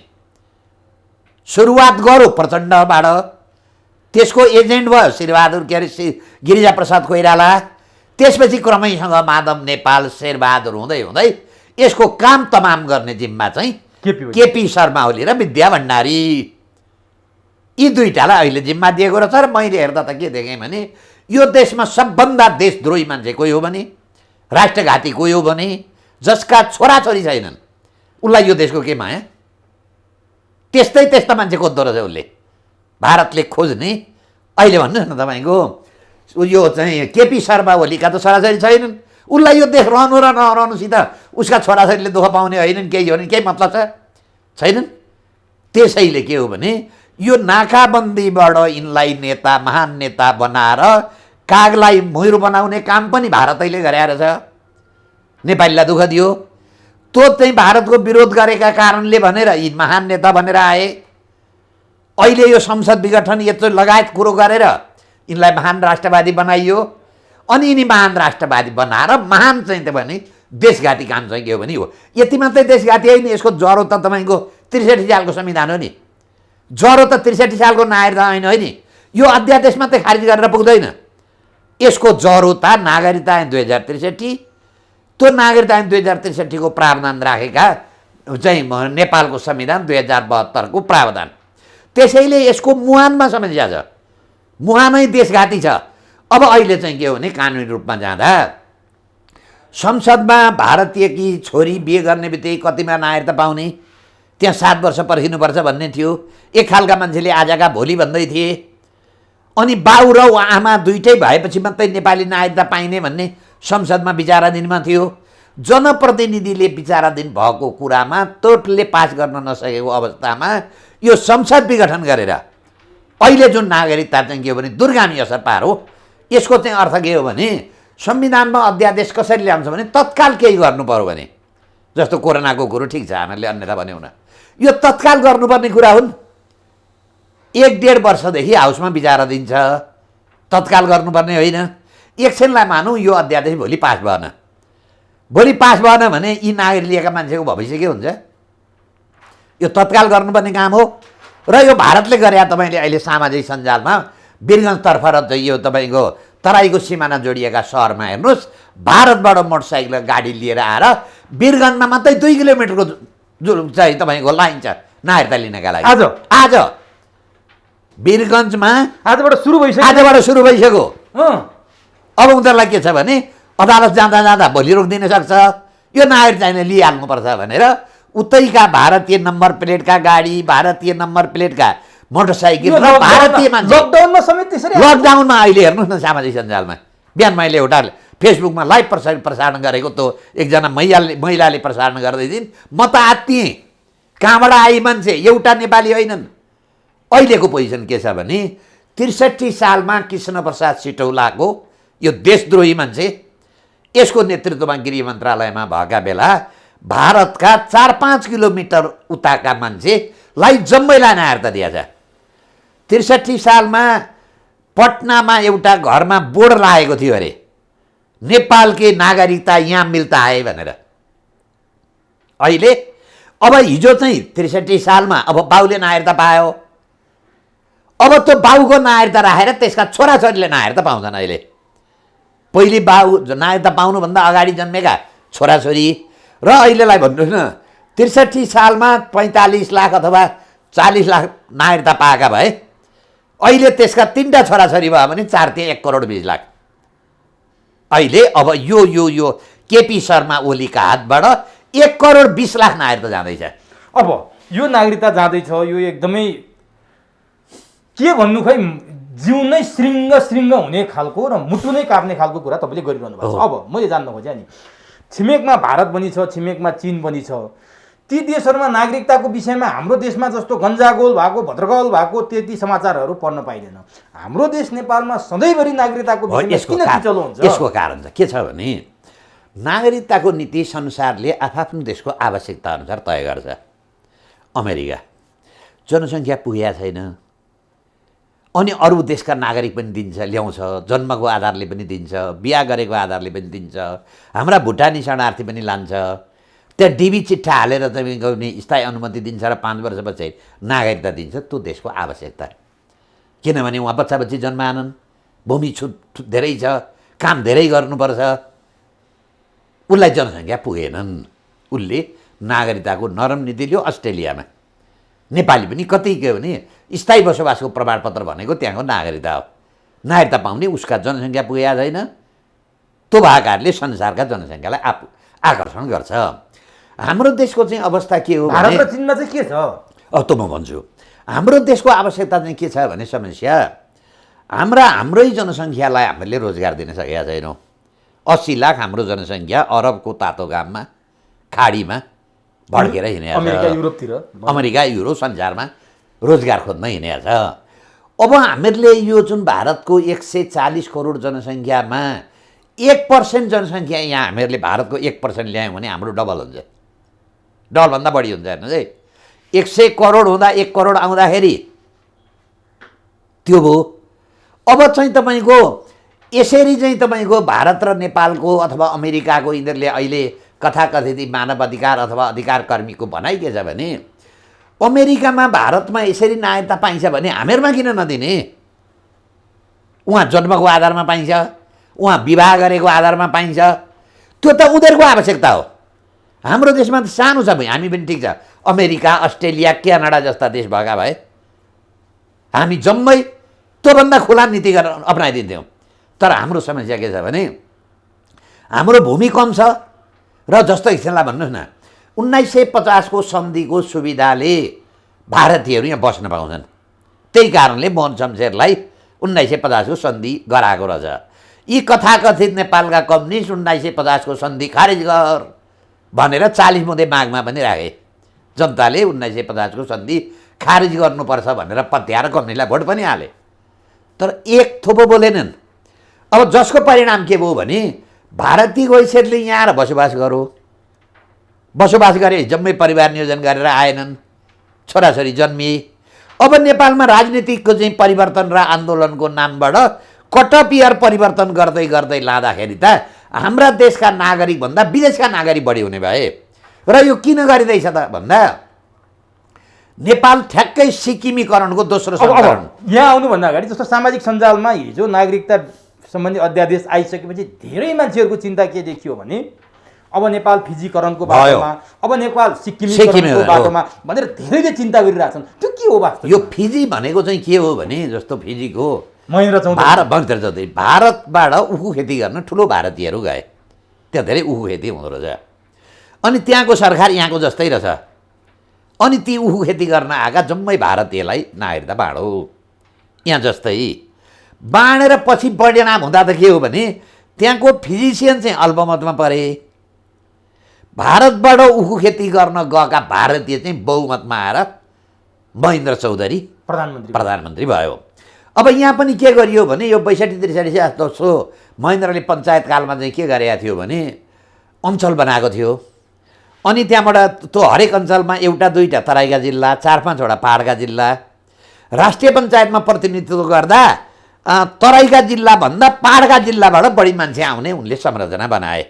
सुरुवात गरौँ प्रचण्डबाट, त्यसको एजेन्ट भयो शेरबहादुर के अरे गिरिजाप्रसाद कोइराला, त्यसपछि क्रमैसँग माधव नेपाल, शेरबहादुर हुँदै हुँदै यसको काम तमाम गर्ने जिम्मा चाहिँ केपी शर्मा ओली र विद्या भण्डारी, यी दुईटालाई अहिले जिम्मा दिएको रहेछ। र मैले हेर्दा त के देखेँ भने यो देशमा सबभन्दा देशद्रोही मान्छे कोही हो भने, राष्ट्रघाती कोही हो भने, जसका छोराछोरी छैनन्, उसलाई यो देशको के माया? त्यस्ता मान्छे खोज्दो रहेछ उसले। भारतले खोज्ने अहिले भन्नुहोस् न तपाईँको यो चाहिँ केपी शर्मा ओलीका त छोराछोरी छैनन्, उसलाई यो देश रहनु र नरहनुसित उसका छोराछोरीले दुःख पाउने होइनन्, केही हो भने केही मतलब छैनन्। त्यसैले के हो भने यो नाकाबन्दीबाट यिनलाई नेता, महान नेता बनाएर कागलाई मुहिरो बनाउने काम पनि भारतैले गरे रहेछ। नेपालीलाई दुःख दियो, त्यो चाहिँ भारतको विरोध गरेका कारणले भनेर यी महान नेता बनेर आए। अहिले यो संसद विघटन यत्रो लगायत कुरो गरेर यिनलाई महान राष्ट्रवादी बनाइयो। अनि यिनी महान राष्ट्रवादी बनाएर महान चाहिँ त भने देशघाती काम चाहिँ के हो भने हो। यति मात्रै देशघाती होइन, यसको जरो त तपाईँको 63 सालको संविधान हो नि, जरो त 63 सालको नागरिकता ऐन हो नि। यो अध्यादेश मात्रै खारिज गरेर पुग्दैन, यसको जरो त नागरिकता ऐन 2063, त्यो नागरिकता ऐन 2063 को प्रावधान राखेका चाहिँ नेपालको संविधान 2072 को प्रावधान। त्यसैले यसको मुहानमा समस्या छ, मुहानै देशघाती छ। अब अहिले चाहिँ के हो भने कानुनी रूपमा जाँदा संसदमा भारतीयकी छोरी बिहे गर्ने बित्तिकै कतिमा नागरिकता पाउने, त्यहाँ 7 वर्ष पर्खिनुपर्छ भन्ने थियो। एक खालका मान्छेले आजका भोलि भन्दै थिए। अनि बाउ र आमा दुइटै भएपछि मात्रै नेपाली नागरिकता पाइने भन्ने संसदमा विचाराधीनमा थियो। जनप्रतिनिधिले विचाराधीन भएको कुरामा तोटले पास गर्न नसकेको अवस्थामा यो संसद विघटन गरेर अहिले जुन नागरिकता चाहिँ के हो भने दुर्गामी असर पार हो। यसको चाहिँ अर्थ के हो भने संविधानमा अध्यादेश कसरी ल्याउँछ भने तत्काल केही गर्नु पर्यो भने, जस्तो कोरोनाको कुरो ठिक छ, हामीहरूले अन्यथा भन्यौँ न, यो तत्काल गर्नुपर्ने कुरा हुन्। 1-1.5 वर्षदेखि हाउसमा विचाराधीन छ, तत्काल गर्नुपर्ने होइन। एकछिनलाई मानौँ यो अध्यादेश भोलि पास भएन, भोलि पास भएन भने यी नागरिक लिएका मान्छेको भविष्य के हुन्छ? यो तत्काल गर्नुपर्ने काम हो। र यो भारतले गरे तपाईँले अहिले सामाजिक सञ्जालमा वीरगञ्जतर्फ र यो तपाईँको तराईको सिमाना जोडिएका सहरमा हेर्नुहोस्, भारतबाट मोटरसाइकल गाडी लिएर आएर वीरगञ्जमा मात्रै 2 किलोमिटरको जो चाहिँ तपाईँको लाइन छ नागरिकता लिनका लागि। आज वीरगञ्जमा आजबाट सुरु भइसक्यो। अब उनीहरूलाई के छ भने अदालत जाँदा भोलि रोकिदिन सक्छ, यो नागरिकता चाहिँ लिइहाल्नुपर्छ भनेर उतैका भारतीय नम्बर प्लेटका गाडी, भारतीय नम्बर प्लेटका मोटरसाइकल र भारतीय मान्छे लकडाउनमा समेत त्यसरी, लकडाउनमा अहिले हेर्नुहोस् न सामाजिक सञ्जालमा बिहान मैले एउटा फेसबुकमा लाइभ प्रसारण गरेको, त्यो एकजना महिलाले प्रसारण गर्दै थिइन्। म त आत्तिएँ, कहाँबाट आई मान्छे, एउटा नेपाली होइनन्। अहिलेको पोजिसन के छ भने 63 सालमा कृष्णप्रसाद सिटौलाको यो देशद्रोही मान्छे, यसको नेतृत्वमा गृह मन्त्रालयमा भएका बेला भारतका 4-5 किलोमिटर उताका मान्छेलाई जम्मैलाई नागरिकता दिएछ। 63 सालमा पटनामा एउटा घरमा बोर्ड लागेको थियो अरे, नेपाल के नागरिकता यहाँ मिल्ता है भनेर। अहिले अब हिजो चाहिँ 63 सालमा अब बाउले नागरिकता पायो, अब त्यो बाउको नागरिकता राखेर त्यसका छोराछोरीले नागरिकता पाउँछन्। अहिले पहिले बाउ नागरिकता पाउनुभन्दा अगाडि जन्मेका छोराछोरी र अहिलेलाई भन्नुहोस् न 63 सालमा 45 लाख अथवा 40 लाख नागरिकता पाएका भए अहिले त्यसका 3टा छोराछोरी भयो भने 1 करोड 20 लाख। अहिले अब यो केपी शर्मा ओलीका हातबाट 1 करोड 20 लाख नागरिकता जाँदैछ। अब यो नागरिकता जाँदैछ, यो एकदमै के भन्नु खै जिउ नै श्रृङ्ग हुने खालको र मुटु नै काप्ने खालको कुरा तपाईँले गरिरहनु भएको छ। अब मैले जान्न खोजेँ नि, छिमेकमा भारत पनि छ, छिमेकमा चीन पनि छ, ती देशहरूमा नागरिकताको विषयमा हाम्रो देशमा जस्तो गन्जागोल भएको, भद्रगोल भएको त्यति समाचारहरू पढ्न पाइँदैन। हाम्रो देश नेपालमा सधैँभरि नागरिकताको विषयमा किन चिचलो हुन्छ? यसको कारण चाहिँ के छ भने नागरिकताको नीति संसारले आफ्नो देशको आवश्यकता अनुसार तय गर्छ। अमेरिका जनसङ्ख्या पुगेको छैन, अनि अरू देशका नागरिक पनि दिन्छ, ल्याउँछ, जन्मको आधारले पनि दिन्छ, बिहा गरेको आधारले पनि दिन्छ, हाम्रा भुटानी शरणार्थी पनि लान्छ, त्यहाँ डिबी चिट्ठा हालेर तपाईँको स्थायी अनुमति दिन्छ र 5 वर्षपछि नागरिकता दिन्छ। त्यो देशको आवश्यकता। किनभने उहाँ बच्चा बच्ची जन्माएनन्, भूमि धेरै छ, काम धेरै गर्नुपर्छ, उसलाई जनसङ्ख्या पुगेनन्। उसले नागरिकताको नरम नीति लियो अस्ट्रेलियामा। नेपाली पनि कति के भने स्थायी बसोबासको प्रमाणपत्र भनेको त्यहाँको नागरिकता हो। नागरिकता पाउने उसका जनसङ्ख्या पुगेका छैन। त्यो भएकाहरूले संसारका जनसङ्ख्यालाई आकर्षण गर्छ। हाम्रो देशको चाहिँ अवस्था के हो भारत र चीनमा चाहिँ के छ? त म भन्छु, हाम्रो देशको आवश्यकता चाहिँ के छ भने समस्या हाम्रै जनसङ्ख्यालाई हामीले रोजगार दिन सकेका छैनौँ। 80 लाख हाम्रो जनसङ्ख्या अरबको तातो घाममा खाडीमा भड्केर हिँडेको छ। अमेरिका युरोप संसारमा रोजगार खोज्न हिँडेको छ। अब हामीहरूले यो जुन भारतको 140 करोड जनसङ्ख्यामा 1% जनसङ्ख्या यहाँ हामीहरूले भारतको 1% ल्यायौँ भने हाम्रो डबल हुन्छ, डबलभन्दा बढी हुन्छ। हेर्नुहोस् है, 100 करोड हुँदा 1 करोड आउँदाखेरि त्यो भयो। अब चाहिँ तपाईँको यसरी चाहिँ तपाईँको भारत र नेपालको अथवा अमेरिकाको यिनीहरूले अहिले कथाकथित मानव अधिकार अथवा अधिकार कर्मीको भनाइ के छ भने अमेरिकामा भारतमा यसरी नागरिकता पाइन्छ भने हामीहरूमा किन नदिने? उहाँ जन्मको आधारमा पाइन्छ, उहाँ विवाह गरेको आधारमा पाइन्छ, त्यो त उनीहरूको आवश्यकता हो। हाम्रो देशमा त सानो छ, हामी पनि ठिक छ, अमेरिका अस्ट्रेलिया क्यानाडा जस्ता देश भएका भए हामी जम्मै त्योभन्दा खुला नीति गरेर अपनाइदिन्थ्यौँ। तर हाम्रो समस्या के छ भने हाम्रो भूमि कम छ र जस्तो हिसाबले भन्नुहोस् न 1950 को सन्धिको सुविधाले भारतीयहरू यहाँ बस्न पाउँछन्। त्यही कारणले मोहन शमशेरलाई 1950 को सन्धि गराएको रहेछ। यी कथाकथित नेपालका कम्युनिस्ट 1950 को सन्धि खारेज गर भनेर 40 मुदे मागमा पनि राखे। जनताले 1950 को सन्धि खारेज गर्नुपर्छ भनेर पत्याएर कम्युनिस्टलाई भोट पनि हाले। तर एक थोपो बोलेनन्। अब जसको परिणाम के भयो भने भारतीय वैश्यले यहाँ आएर बसोबास गरे, जम्मै परिवार नियोजन गरेर आएनन्, छोराछोरी जन्मिए। अब नेपालमा राजनीतिकको चाहिँ परिवर्तन र आन्दोलनको नामबाट कटपियर परिवर्तन गर्दै गर्दै लाँदाखेरि त हाम्रा देशका नागरिकभन्दा विदेशका नागरिक बढी हुने भए। र यो किन गरिँदैछ त भन्दा नेपाल ठ्याक्कै सिक्किमीकरणको दोस्रो संस्करण। यहाँ आउनुभन्दा अगाडि जस्तो सामाजिक सञ्जालमा हिजो नागरिकता सम्बन्धी अध्यादेश आइसकेपछि धेरै मान्छेहरूको चिन्ता के देखियो भने अब नेपाल फिजीकरणको बाटोमा, अब नेपाल सिक्किमीकरणको बाटोमा भनेर धेरैले चिन्ता गरिरहेछन्। त्यो के हो वास्तव? यो फिजी भनेको चाहिँ के हो भने जस्तो फिजीको महेन्द्र चौधरी भारतबाट उखु खेती गर्न ठुलो भारतीयहरू गए, त्यहाँ धेरै उखु खेती हुँदो रहेछ। अनि त्यहाँको सरकार यहाँको जस्तै रहेछ। अनि ती उखु खेती गर्न आएका जम्मै भारतीयलाई नागरिकता बाँडो यहाँ जस्तै बाँडेर पछि परिणाम हुँदा त के हो भने त्यहाँको फिजिसियन चाहिँ अल्पमतमा परे। भारतबाट उखु खेती गर्न गएका भारतीय चाहिँ बहुमतमा आएर महेन्द्र चौधरी प्रधानमन्त्री भयो। अब यहाँ पनि के गरियो भने यो 62-63 जस्तो महेन्द्रले पञ्चायत कालमा चाहिँ के गरेका थियो भने अञ्चल बनाएको थियो। अनि त्यहाँबाट त्यो हरेक अञ्चलमा एउटा दुईटा तराईका जिल्ला, 4-5वटा पहाडका जिल्ला, राष्ट्रिय पञ्चायतमा प्रतिनिधित्व गर्दा तराईका जिल्लाभन्दा पहाडका जिल्लाबाट बढी मान्छे आउने उनले संरचना बनाए।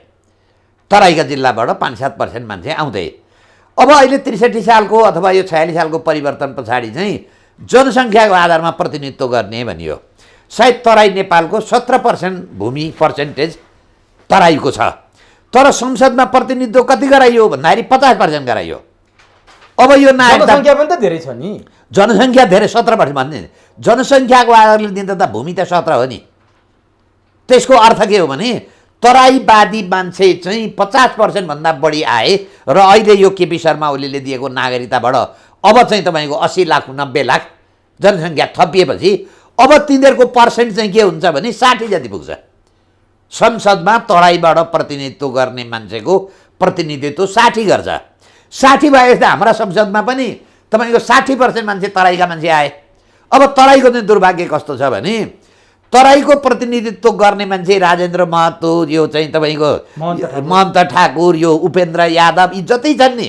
तराईका जिल्लाबाट 5-7% मान्छे आउँथे। अब अहिले 63 सालको अथवा यो 46 सालको परिवर्तन पछाडि चाहिँ जनसङ्ख्याको आधारमा प्रतिनिधित्व गर्ने भनियो। सायद तराई नेपालको 17% भूमि पर्सेन्टेज तराईको छ। तर संसदमा प्रतिनिधित्व कति गराइयो भन्दाखेरि 50% गराइयो। अब यो जनसङ्ख्या पनि त धेरै छ नि, जनसङ्ख्या धेरै 17% भन्ने जनसङ्ख्याको आधारले दिँदा त भूमि त 17 हो नि। त्यसको अर्थ के हो भने तराईवादी मान्छे चाहिँ 50% भन्दा बढी आए र अहिले यो केपी शर्मा ओलीले दिएको नागरिकताबाट अब चाहिँ तपाईँको 80 लाख 90 लाख जनसङ्ख्या थपिएपछि अब तिनीहरूको पर्सेन्ट चाहिँ के हुन्छ भने 60 जति पुग्छ। संसदमा तराईबाट प्रतिनिधित्व गर्ने मान्छेको प्रतिनिधित्व 60 गर्छ। 60 भएपछि हाम्रा संसदमा पनि तपाईँको 60% मान्छे तराईका मान्छे आए। अब तराईको चाहिँ दुर्भाग्य कस्तो छ भने तराईको प्रतिनिधित्व गर्ने मान्छे राजेन्द्र महतो, यो चाहिँ तपाईँको महन्त ठाकुर, यो उपेन्द्र यादव, यी जति छन् नि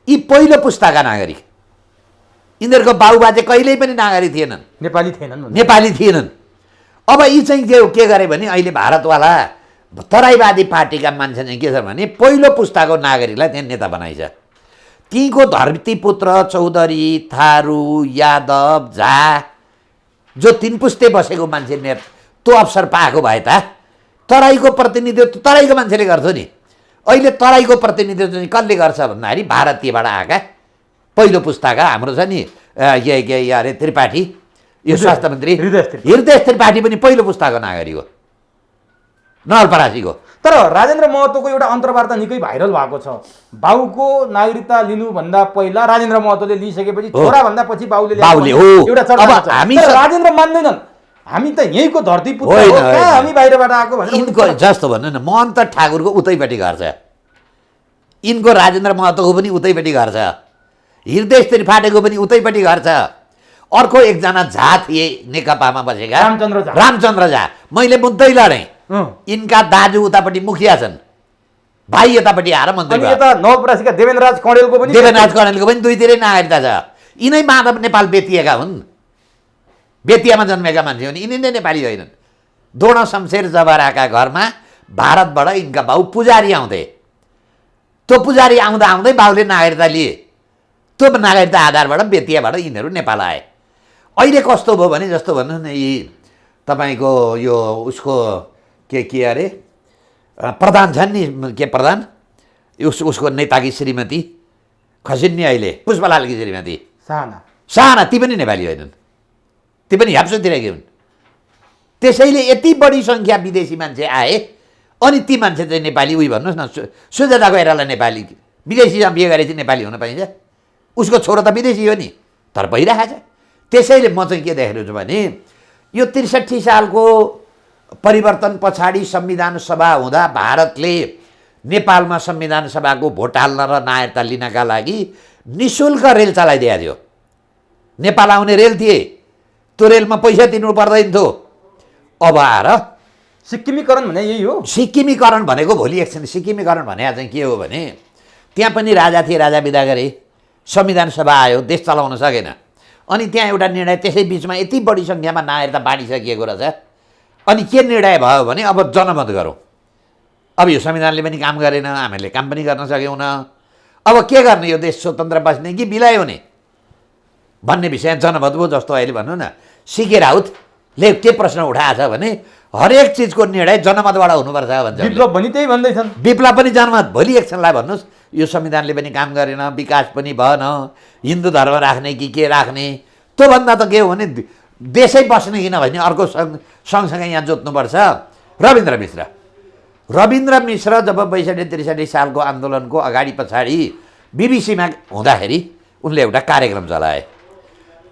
यी पहिलो पुस्ताका नागरिक। यिनीहरूको बाबुबाजे कहिल्यै पनि नागरिक थिएनन्, नेपाली थिएनन्। अब यी चाहिँ के गरे भने अहिले भारतवाला तराईवादी पार्टीका मान्छे चाहिँ के छ भने पहिलो पुस्ताको नागरिकलाई त्यहाँ नेता बनाइछ। तीको धरतीपुत्र चौधरी, थारू, यादव, झा जो 3 पुस्ते बसेको मान्छे त्यो अवसर पाएको भए त तराईको प्रतिनिधित्व तराईको मान्छेले गर्छ नि। अहिले तराईको प्रतिनिधित्व चाहिँ कसले गर्छ भन्दाखेरि भारतीयबाट आएका पहिलो पुस्ताका हाम्रो छ नि अरे त्रिपाठी, यो स्वास्थ्य मन्त्री हृदय त्रिपाठी पनि पहिलो पुस्ताको नागरिक हो, नवलपरासीको। तर राजेन्द्र महतोको एउटा अन्तर्वार्ता निकै भाइरल भएको छ। बाउको नागरिकता लिनुभन्दा पहिला राजेन्द्र महतोले लिइसकेपछि छोराभन्दा पछि बाउले हो। एउटा चर्चा छ। राजेन्द्र मान्दैनन्, हामी त यहीँको धरती पुत्र हो, कहाँ हामी बाहिरबाट आएको भनेर। यिनको जस्तो भन्नु न, महन्त ठाकुरको उतैपट्टि घर छ, यिनको राजेन्द्र महतोको पनि उतैपट्टि घर छ, हृदय त्रिपाठीको पनि उतैपट्टि घर छ। अर्को एकजना झा थिए नेकपामा बसेका रामचन्द्र झा, मैले मुद्दै लडेँ। यिनका दाजु उतापट्टि मुखिया छन्, भाइ यतापट्टि आएर मन्त्री भयो। नवलपरासीका देवेन्द्रराज कणेलको पनि दुईतिरै नागरिकता छ। यिनै माधव नेपाल बेतिएका हुन्, बेतियामा जन्मेका मान्छे हुन्, यिनी नै नेपाली होइनन्। द्रोण शमशेर जबराका घरमा भारतबाट यिनका बाउ पुजारी आउँथे। त्यो पुजारी आउँदा आउँदै बाउले नागरिकता लिए, त्यो नागरिकता आधारबाट बेतियाबाट यिनीहरू नेपाल आए। अहिले कस्तो भयो भने जस्तो भन्नु न, यी तपाईँको यो उसको के अरे प्रधान छन् नि, के प्रधान उसको नेताकी श्रीमती खसिन् नि अहिले, पुष्पलालकी श्रीमती साना, ती पनि नेपाली होइनन्, ती पनि ह्याप्सोतिरकी हुन्। त्यसैले यति बढी सङ्ख्या विदेशी मान्छे आए, अनि ती मान्छे चाहिँ नेपाली। उही भन्नुहोस् न, सुजाता कोइराला नेपाली, विदेशीसँग बिहे गरेपछि नेपाली हुन पाइन्छ? उसको छोरो त विदेशी हो नि, तर भइरहेको छ। त्यसैले म चाहिँ के देखेको छु भने यो 63 सालको परिवर्तन पछाडि संविधान सभा हुँदा भारतले नेपालमा संविधान सभाको भोट हाल्न र नागरिकता लिनका लागि निःशुल्क रेल चलाइदिएको थियो। नेपाल आउने रेल थिए, त्यो रेलमा पैसा तिर्नु पर्दैन थियो। अब आएर सिक्किमीकरण भने यही हो। सिक्किमीकरण भनेको भोलि एकछिन, सिक्किमीकरण भने चाहिँ के हो भने त्यहाँ पनि राजा थिए, राजा बिदा गरे, संविधान सभा आयो, देश चलाउन सकेन। अनि त्यहाँ एउटा निर्णय, त्यसै बिचमा यति बढी सङ्ख्यामा नागरिकता बाँडिसकिएको रहेछ। अनि के निर्णय भयो भने अब जनमत गरौँ। अब यो संविधानले पनि काम गरेन, हामीले काम पनि गर्न सक्यौँ न, अब के गर्ने, यो देश स्वतन्त्र बस्ने कि बिलाइ हुने भन्ने विषय जनमत भयो। जस्तो अहिले भन्नु न, सिके राउतले के प्रश्न उठाएछ भने हरेक चिजको निर्णय जनमतबाट हुनुपर्छ भन्छ। विप्लव पनि त्यही भन्दैछन्, विप्लव पनि जनमत। भोलि एकछिनलाई भन्नुहोस्, यो संविधानले पनि काम गरेन, विकास पनि भएन, हिन्दू धर्म राख्ने कि के राख्ने, त्योभन्दा त के हो भने देशै बस्ने किन भने अर्को सँगसँगै यहाँ जोत्नुपर्छ। रविन्द्र मिश्र जब 62-63 सालको आन्दोलनको अगाडि पछाडि बिबिसीमा हुँदाखेरि उनले एउटा कार्यक्रम चलाए।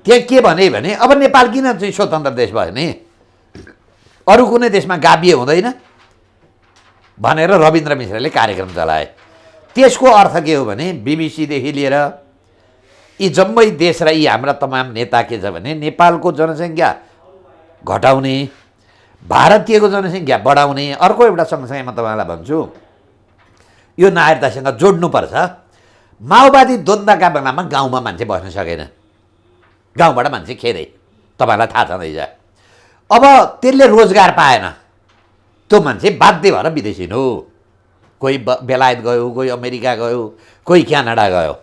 त्यहाँ के भने अब नेपाल किन चाहिँ स्वतन्त्र देश भयो भने अरू कुनै देशमा गाभिए हुँदैन भनेर रविन्द्र मिश्रले कार्यक्रम चलाए। त्यसको अर्थ के हो भने बिबिसीदेखि लिएर यी जम्मै देश र यी हाम्रा तमाम नेता के छ भने नेपालको जनसङ्ख्या घटाउने, भारतीयको जनसङ्ख्या बढाउने। अर्को एउटा सँगसँगै म तपाईँलाई भन्छु, यो नागरिकतासँग जोड्नुपर्छ। माओवादी द्वन्द्वका बेलामा गाउँमा मान्छे बस्न सकेन, गाउँबाट मान्छे खेदे, तपाईँलाई थाहा छँदैछ। अब त्यसले रोजगार पाएन, त्यो मान्छे बाध्य भएर विदेशी हो, कोही बेलायत गयो, कोही अमेरिका गयो, कोही क्यानाडा गयो।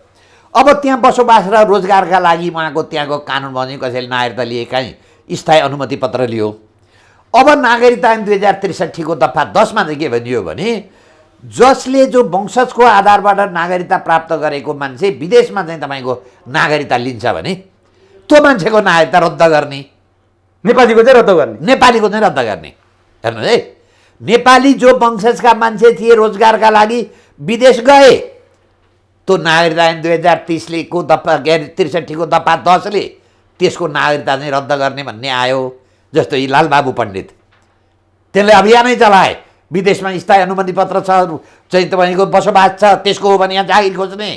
अब त्यहाँ बसोबास र रोजगारका लागि उहाँको त्यहाँको कानुन बन्यो, कसैले नागरिकता लिए, काहीँ स्थायी अनुमति पत्र लियो। अब नागरिकता ऐन 2063 को दफा 10 मा चाहिँ के भनियो भने जसले जो वंशजको आधारबाट नागरिकता प्राप्त गरेको मान्छे विदेशमा चाहिँ तपाईँको नागरिकता लिन्छ भने त्यो मान्छेको नागरिकता रद्द गर्ने, नेपालीको चाहिँ रद्द गर्ने, नेपालीको चाहिँ रद्द गर्ने। हेर्नुहोस् है, नेपाली जो वंशजका मान्छे थिए रोजगारका लागि विदेश गए, त्यो नागरिकता ऐन 2030 को दफा 63 को दफा 10 ले त्यसको नागरिकता चाहिँ रद्द गर्ने भन्ने आयो। जस्तो यी लालबाबु पण्डित, त्यसले अभियानै चलाए, विदेशमा स्थायी अनुमति पत्र छ चाहिँ तपाईँको बसोबास छ, त्यसको हो भने यहाँ जागिर खोज्ने,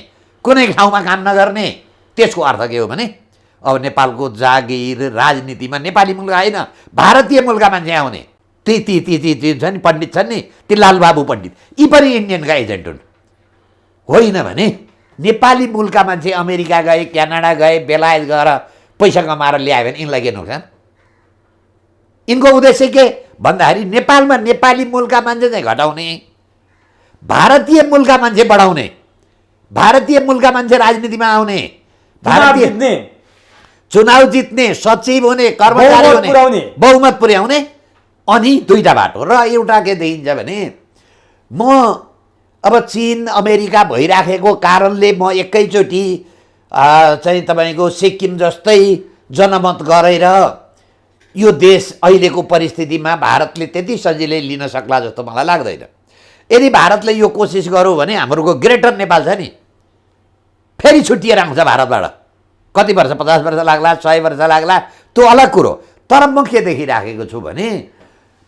कुनै ठाउँमा काम नगर्ने। त्यसको अर्थ के हो भने अब नेपालको जागिर राजनीतिमा नेपाली मुलुक होइन भारतीय मुलुकका मान्छे आउने। ती ती ती ती ती छ नि पण्डित छन् नि, ती लालबाबु पण्डित, यी पनि इन्डियनका एजेन्ट हुन्। होइन भने नेपाली मुलुकका मान्छे अमेरिका गए, क्यानाडा गए, बेलायत गएर पैसा कमाएर ल्यायो भने यिनलाई के नोक्सान? यिनको उद्देश्य के भन्दाखेरि नेपालमा नेपाली मूलका मान्छे चाहिँ घटाउने, भारतीय मूलका मान्छे बढाउने, भारतीय मूलका मान्छे राजनीतिमा आउने, भारतीय चुनाव जित्ने, सचिव हुने, कर्मचारी बहुमत हुने, पुर्याउने। बहुमत पुर्याउने, अनि दुईटा बाटो। र एउटा के देखिन्छ भने म अब चीन अमेरिका भइराखेको कारणले म एकैचोटि चाहिँ तपाईँको सिक्किम जस्तै जनमत गरेर यो देश अहिलेको परिस्थितिमा भारतले त्यति सजिलै लिन सक्ला जस्तो मलाई लाग्दैन। यदि भारतले यो कोसिस गरौँ भने हाम्रो ग्रेटर नेपाल छ नि, फेरि छुट्टिएर आउँछ भारतबाट। कति वर्ष, 50 वर्ष लाग्ला, 100 वर्ष लाग्ला, त्यो अलग कुरो। तर म के देखिराखेको छु भने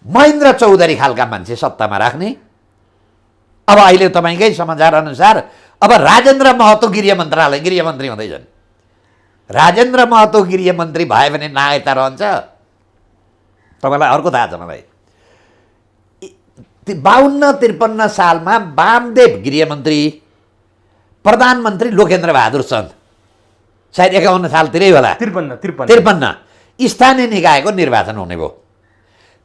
महेन्द्र चौधरी खालका मान्छे सत्तामा राख्ने। अब अहिले तपाईँकै समाचार अनुसार अब राजेन्द्र महतो गृहमन्त्री हुँदैछन्। राजेन्द्र महतो गृहमन्त्री भयो भने नागरिकता रहन्छ। तपाईँलाई अर्को थाहा छ मलाई, 52-53 सालमा वामदेव गृहमन्त्री, प्रधानमन्त्री लोकेन्द्र बहादुर चन्द, सायद 51 सालतिरै होला, 53 स्थानीय निकायको निर्वाचन हुने भयो।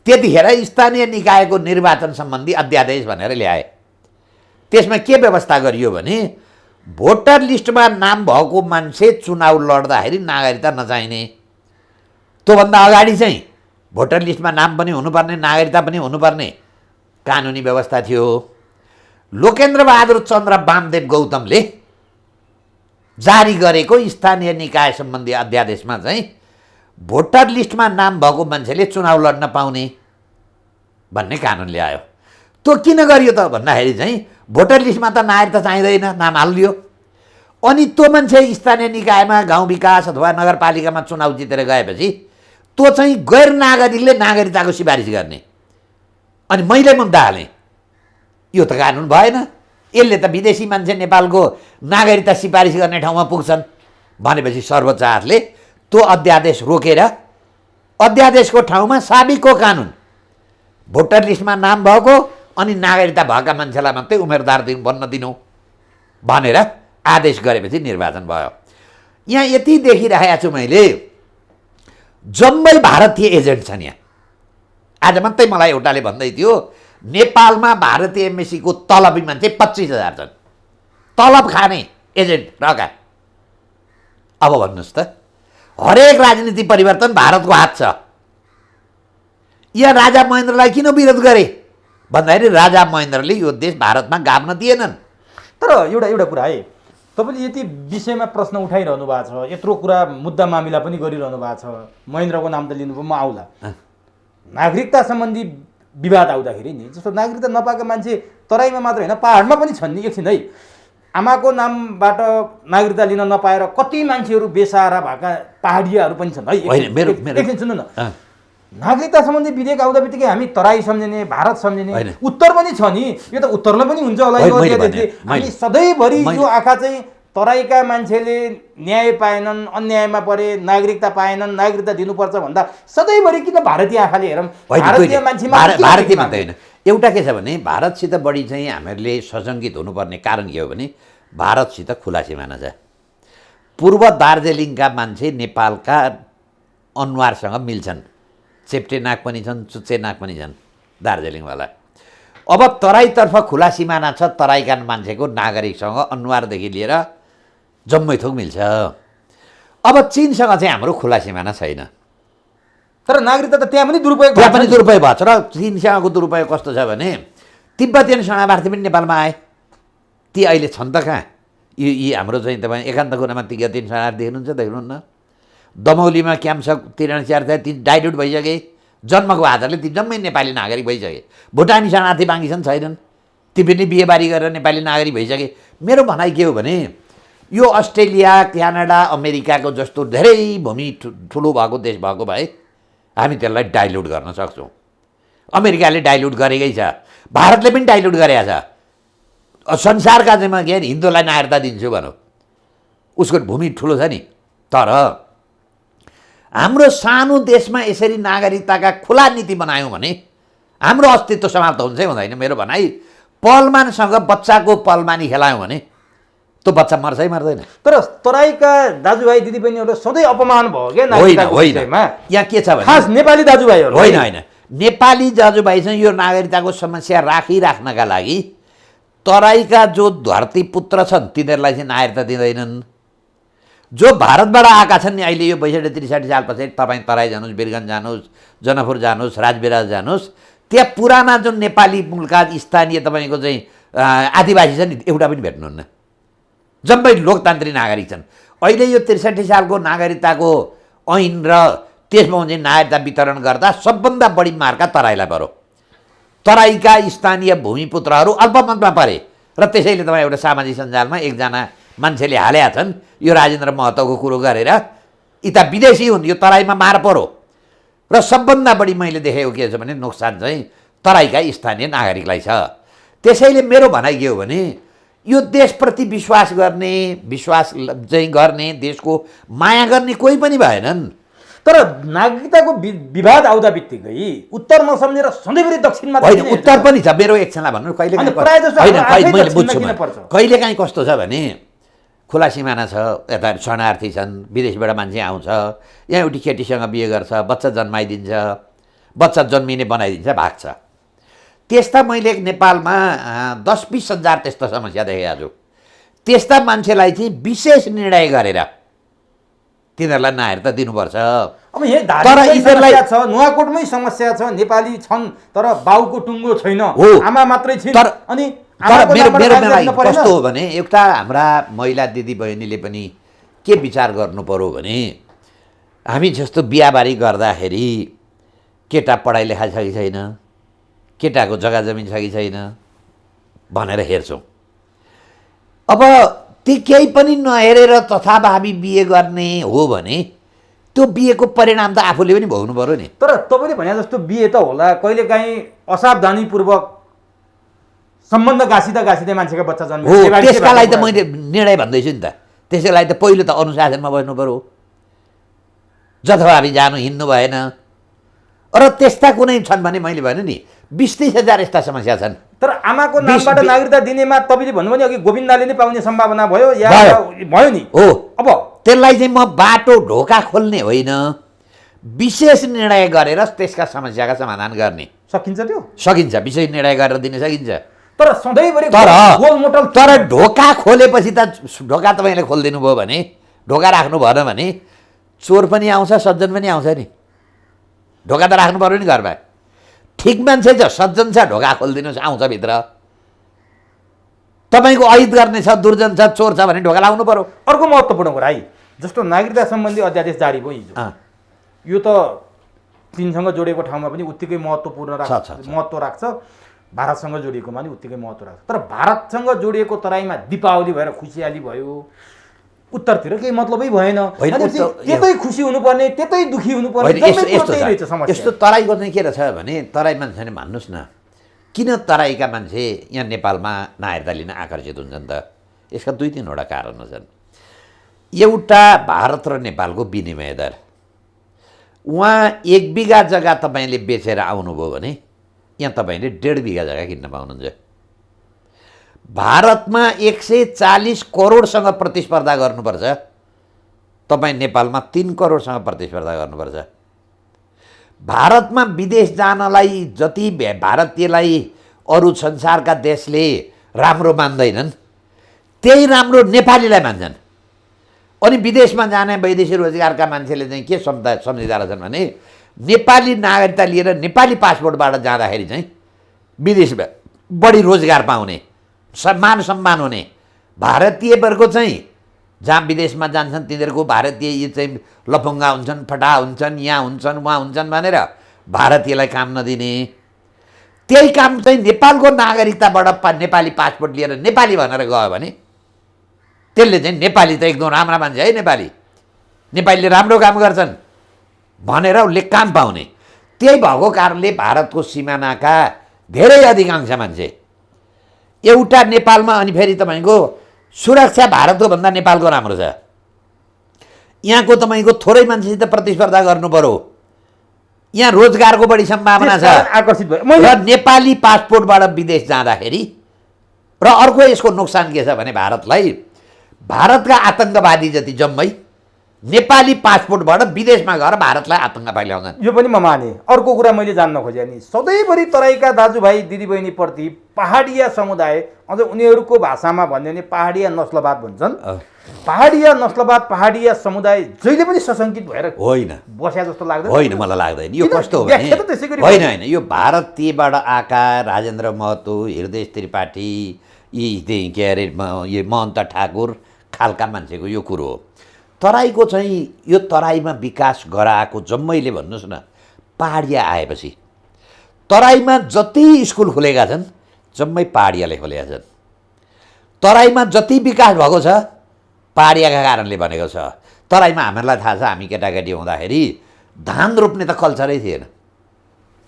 त्यतिखेर स्थानीय निकायको निर्वाचन सम्बन्धी अध्यादेश भनेर ल्याए। त्यसमा के व्यवस्था गरियो भने भोटर लिस्टमा नाम भएको मान्छे चुनाव लड्दाखेरि नागरिकता नचाहिने। त्योभन्दा अगाडि चाहिँ भोटर लिस्टमा नाम पनि हुनुपर्ने, नागरिकता पनि हुनुपर्ने कानुनी व्यवस्था थियो। लोकेन्द्र बहादुर चन्द र वामदेव गौतमले जारी गरेको स्थानीय निकाय सम्बन्धी अध्यादेशमा चाहिँ भोटर लिस्टमा नाम भएको मान्छेले चुनाव लड्न पाउने भन्ने कानुन ल्यायो। त्यो किन गरियो त भन्दाखेरि चाहिँ भोटर लिस्टमा त नागरिकता चाहिँदैन, नाम हालिदियो। अनि त्यो मान्छे स्थानीय निकायमा, गाउँ विकास अथवा नगरपालिकामा चुनाव जितेर गएपछि त्यो चाहिँ गैर नागरिकले नागरिकताको सिफारिस गर्ने। अनि मैले मुद्दा हालेँ, यो त कानुन भएन, यसले त विदेशी मान्छे नेपालको नागरिकता सिफारिस गर्ने ठाउँमा पुग्छन् भनेपछि सर्वोच्च आदालतले त्यो अध्यादेश रोकेर अध्यादेशको ठाउँमा साबिकको कानुन, भोटर लिस्टमा नाम भएको अनि नागरिकता भएका मान्छेलाई मात्रै उम्मेदवार बन्न दिनु भनेर आदेश गरेपछि निर्वाचन भयो। यहाँ यति देखिरहेको छु मैले, जम्मै भारतीय एजेन्ट छन् यहाँ। आज मात्रै मलाई एउटाले भन्दै थियो नेपालमा भारतीय एमएससीको तलबी मान्छे 25,000 छन्, तलब खाने एजेन्ट रहेका। अब भन्नुहोस् त, हरेक राजनीति परिवर्तन भारतको हात छ। यहाँ राजा महेन्द्रलाई किन विरोध गरे भन्दाखेरि राजा महेन्द्रले यो देश भारतमा गाभ्न दिएनन्। तर एउटा कुरा है, तपाईँले यति विषयमा प्रश्न उठाइरहनु भएको छ, यत्रो कुरा मुद्दा मामिला पनि गरिरहनु भएको छ, महेन्द्रको नाम त लिनुभयो, म आउला। नागरिकता सम्बन्धी विवाद आउँदाखेरि नि, जस्तो नागरिकता नपाएका मान्छे तराईमा मात्र होइन पहाडमा पनि छन् नि। एकछिन है, आमाको नामबाट नागरिकता लिन नपाएर कति मान्छेहरू बेसहारा भएका पहाडियाहरू पनि छन् है। एकछिन सुन्नु न, नागरिकता सम्बन्धी विधेयक आउँदा बित्तिकै हामी तराई सम्झिने, भारत सम्झिने, उत्तर पनि छ नि। यो त उत्तरमा पनि हुन्छ होला। हामी सधैँभरि यो आँखा चाहिँ तराईका मान्छेले न्याय पाएनन्, अन्यायमा परे, नागरिकता पाएनन्, नागरिकता दिनुपर्छ भन्दा सधैँभरि किन भारतीय आँखाले हेरौँ? भारतीय मान्छेमा भारतीय मात्रै होइन, एउटा के छ भने भारतसित बढी चाहिँ हामीहरूले सशङ्कित हुनुपर्ने कारण के हो भने भारतसित खुला सिमाना छ। पूर्व दार्जिलिङका मान्छे नेपालका अनुहारसँग मिल्छन्, चेप्टे नाक पनि छन्, चुच्चे नाक पनि छन् दार्जिलिङवाला। अब तराईतर्फ खुला सिमाना छ, तराईका मान्छेको नागरिकसँग अनुहारदेखि लिएर जम्मै थोक मिल्छ। अब चीनसँग चाहिँ हाम्रो खुला सिमाना छैन। तर नागरिकता त त्यहाँ पनि दुरुपयोग भएको छ। र चीनसँगको दुरुपयोग कस्तो छ भने तिब्बतीयन शरणार्थी पनि नेपालमा आए, ती अहिले छन् त कहाँ? यी हाम्रो चाहिँ तपाईँ एकान्त कुरामा तिब्बतीयन शरणार्थी देख्नुहुन्न? दमौलीमा क्याम्प छ 93 ती डाइल्युट भइसके, जन्मको आधारले ती जम्मै नेपाली नागरिक भइसके। भुटानी शरणार्थी बाँकी छन्, छैनन्, ती पनि बिहेबारी गरेर नेपाली नागरिक भइसके। मेरो भनाइ के हो भने यो अस्ट्रेलिया, क्यानाडा, अमेरिकाको जस्तो धेरै भूमि ठुलो भएको देश भएको भए हामी त्यसलाई डाइल्युट गर्न सक्छौँ। अमेरिकाले डाइल्युट गरेकै छ, भारतले पनि डाइल्युट गरेको छ। संसारका चाहिँ के हिन्दूलाई नागरिकता दिन्छु भनौँ, उसको भूमि ठुलो छ नि। तर हाम्रो सानो देशमा यसरी नागरिकताका खुला नीति बनायौँ भने हाम्रो अस्तित्व समाप्त हुन्छ हुँदैन। मेरो भनाइ पलमानसँग बच्चाको पलमानी खेलायौँ भने त्यो बच्चा मर्छै मर्दैन। तर तराईका दाजुभाइ दिदीबहिनीहरू सधैँ अपमान भयो क्या नागरिकताको विषयमा। यहाँ के छ भने खास नेपाली दाजुभाइहरू होइन, नेपाली दाजुभाइ चाहिँ यो नागरिकताको समस्या राखिराख्नका लागि तराईका जो धरती पुत्र छन् तिनीहरूलाई चाहिँ नागरिकता दिँदैनन्। जो भारतबाट आएका छन् नि अहिले यो 62-63 साल पछाडि तपाईँ तराई जानुहोस्, वीरगञ्ज जानुहोस्, जनकपुर जानुहोस्, राजबिराज जानुहोस्, त्यहाँ पुराना जुन नेपाली मूलका स्थानीय तपाईँको चाहिँ आदिवासी छन् नि एउटा पनि भेट्नुहुन्न। जम्मै लोकतान्त्रिक नागरिक छन्। अहिले यो 63 सालको नागरिकताको ऐन र त्यसमा चाहिँ नागरिकता वितरण गर्दा सबभन्दा बढी मार्का तराईलाई पऱ्यो। तराईका स्थानीय भूमिपुत्रहरू अल्पमतमा परे र त्यसैले तपाईँ एउटा सामाजिक सञ्जालमा एकजना मान्छेले हालेका छन् यो राजेन्द्र महतोको कुरो गरेर, यता विदेशी हुन्, यो तराईमा मार परो। र सबभन्दा बढी मैले देखेको के छ भने नोक्सान चाहिँ तराईका स्थानीय नागरिकलाई छ। त्यसैले मेरो भनाइ के हो भने यो देशप्रति विश्वास चाहिँ गर्ने, देशको माया गर्ने कोही पनि भएनन्। तर नागरिकताको विवाद आउँदा बित्तिकै उत्तर नसम्झेर सधैँभरि दक्षिणमा होइन, उत्तर पनि छ। मेरो एकछिनलाई भन्नु, कहिलेकाहीँ कस्तो छ भने खुला सिमाना छ, यता शरणार्थी छन्, विदेशबाट मान्छे आउँछ, यहाँ एउटी केटीसँग बिहे गर्छ, बच्चा जन्माइदिन्छ, बच्चा जन्मिने बनाइदिन्छ, भाग्छ। त्यस्ता मैले नेपालमा 10-20 हजार त्यस्तो समस्या देखेको छु। त्यस्ता मान्छेलाई चाहिँ विशेष निर्णय गरेर तिनीहरूलाई नागरिकता दिनुपर्छ। अब यहाँ समस्या छ, नुवाकोटमै समस्या छ, नेपाली छन् तर बाउको टुङ्गो छैन, आमा मात्रै छिन्। अनि मेरो कस्तो हो भने एउटा हाम्रा महिला दिदी बहिनीले पनि के विचार गर्नु पर्यो भने हामी जस्तो बिहाबारी गर्दाखेरि केटा पढाइ लेखाइ छ कि छैन, केटाको जग्गा जमिन छ कि छैन भनेर हेर्छौँ। अब ती केही पनि नहेरेर तथाभावी बिहे गर्ने हो भने त्यो बिहेको परिणाम त आफूले पनि भोग्नु पर्यो नि। तर तपाईँले भने जस्तो बिहे त होला, कहिलेकाहीँ असावधानीपूर्वक सम्बन्ध गाँसिँदै मान्छेको बच्चा जन्म हो, त्यसका लागि त मैले निर्णय भन्दैछु नि त। त्यसको लागि त पहिलो त अनुशासनमा बस्नु पर्यो, जथाभावी जानु हिँड्नु भएन। र त्यस्ता कुनै छन् भने मैले भने नि 20-30 हजार यस्ता समस्या छन्। तर आमाको नामबाट नागरिकता दिनेमा तपाईँले भन्नुभयो नि अघि गोविन्दले नै पाउने सम्भावना भयो या भयो नि। हो, अब त्यसलाई चाहिँ म बाटो ढोका खोल्ने होइन, विशेष निर्णय गरेर त्यसका समस्याका समाधान गर्ने सकिन्छ। त्यो सकिन्छ, विशेष निर्णय गरेर दिन सकिन्छ। तर सधैँभरि तर ढोका खोलेपछि त ढोका तपाईँले खोलिदिनु भयो भने, ढोका राख्नु भएन भने चोर पनि आउँछ, सज्जन पनि आउँछ नि। ढोका त राख्नु पर्यो नि घरमा। ठिक मान्छे छ, सज्जन छ, ढोका खोलिदिनुहोस्, आउँछ भित्र। तपाईँको अहित गर्ने छ, दुर्जन छ, चोर छ भने ढोका लाउनु पर्यो। अर्को महत्त्वपूर्ण कुरा है, जस्तो नागरिकता सम्बन्धी अध्यादेश जारी भयो हिजो, यो त चीनसँग जोडिएको ठाउँमा पनि उत्तिकै महत्त्व राख्छ, भारतसँग जोडिएकोमा पनि उत्तिकै महत्त्व राख्छ। तर भारतसँग जोडिएको तराईमा दीपावली भएर खुसियाली भयो, उत्तरतिर केही मतलबै भएन। त्यतै खुसी हुनुपर्ने, त्यतै दुखी हुनुपर्ने। यस्तो तराईको चाहिँ के रहेछ भने तराई मान्छेले भन्नुहोस् न, किन तराईका मान्छे यहाँ नेपालमा नागरिकता लिन आकर्षित हुन्छन् त? यसका 2-3वटा कारण छन्। एउटा भारत र नेपालको विनिमय दर। उहाँ 1 बिघा जग्गा तपाईँले बेचेर आउनुभयो भने यहाँ तपाईँले 1.5 बिघा जग्गा किन्न पाउनुहुन्छ। भारतमा 140 करोडसँग प्रतिस्पर्धा गर्नुपर्छ, तपाईँ नेपालमा 3 करोडसँग प्रतिस्पर्धा गर्नुपर्छ। भारतमा विदेश जानलाई जति भारतीयलाई अरू संसारका देशले राम्रो मान्दैनन् त्यही राम्रो नेपालीलाई मान्छन्। अनि विदेशमा जाने वैदेशिक रोजगारका मान्छेले चाहिँ के सम्झिँदा रहेछन् भने नेपाली नागरिकता लिएर नेपाली पासपोर्टबाट जाँदाखेरि चाहिँ विदेशमा बढी रोजगार पाउने, मान सम्मान हुने। भारतीयहरूको चाहिँ जहाँ विदेशमा जान्छन् तिनीहरूको भारतीय यी चाहिँ लफङ्गा हुन्छन्, फटा हुन्छन्, यहाँ हुन्छन्, उहाँ हुन्छन् भनेर भारतीयलाई काम नदिने। त्यही काम चाहिँ नेपालको नागरिकताबाट नेपाली पासपोर्ट लिएर नेपाली भनेर गयो भने त्यसले चाहिँ नेपाली त एकदम राम्रा मान्छे है, नेपालीले राम्रो काम गर्छन् भनेर उसले काम पाउने। त्यही भएको कारणले भारतको सिमानाका धेरै अधिकांश मान्छे एउटा नेपालमा, अनि फेरि तपाईँको सुरक्षा भारतको भन्दा नेपालको राम्रो छ। यहाँको तपाईँको थोरै मान्छेसित प्रतिस्पर्धा गर्नु पर्यो, यहाँ रोजगारको बढी सम्भावना छ, आकर्षित भयो। र नेपाली पासपोर्टबाट विदेश जाँदाखेरि र अर्को यसको नोक्सान के छ भने भारतलाई भारतका आतङ्कवादी जति जम्मै नेपाली पासपोर्टबाट विदेशमा गएर भारतलाई आतङ्क फैलाउँछन्। यो पनि म माने। अर्को कुरा मैले जान्न खोजेँ नि, सधैँभरि तराईका दाजुभाइ दिदीबहिनीप्रति पहाडिया समुदाय, अझ उनीहरूको भाषामा भन्यो भने पहाडिया नस्लवाद भन्छन्, पहाडिया नस्लवाद पहाडिया समुदाय जहिले पनि सशङ्कित भएर होइन बस्या जस्तो लाग्दैन। होइन, मलाई लाग्दैन। यो किन? कस्तो हो व्याख्या त त्यसै गरी होइन होइन, यो भारतीयबाट आएका राजेन्द्र महतो, हृदय त्रिपाठी, यी के अरे यो महन्त ठाकुर खालका मान्छेको यो कुरो हो। तराईको चाहिँ यो तराईमा विकास गराएको जम्मैले भन्नुहोस् न, पहाडिया आएपछि तराईमा जति स्कुल खुलेका छन् जम्मै पहाडियाले खोलेका छन्। तराईमा जति विकास भएको छ पहाडियाका कारणले बनेको छ। तराईमा हामीहरूलाई थाहा छ, हामी केटाकेटी हुँदाखेरि धान रोप्ने त कल्चरै थिएन,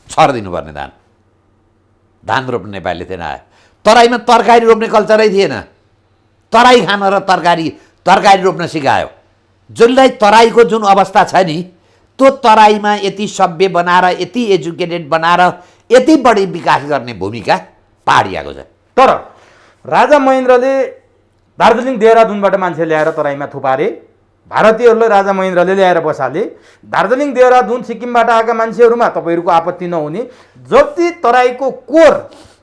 छरिदिनुपर्ने धान रोप्ने नेपालीले थिएन। तराईमा तरकारी रोप्ने कल्चरै थिएन, तराई खान र तरकारी रोप्न सिकायो। जसलाई तराईको जुन अवस्था छ नि, त्यो तराईमा यति सभ्य बनाएर, यति एजुकेटेड बनाएर, यति बढी विकास गर्ने भूमिका पहाडियाको छ। तर राजा महेन्द्रले दार्जिलिङ देहरादुनबाट मान्छे ल्याएर तराईमा थुपारे, भारतीयहरूलाई राजा महेन्द्रले ल्याएर बसाले। दार्जिलिङ देहरादुन सिक्किमबाट आएका मान्छेहरूमा तपाईँहरूको आपत्ति नहुने, जति तराईको कोर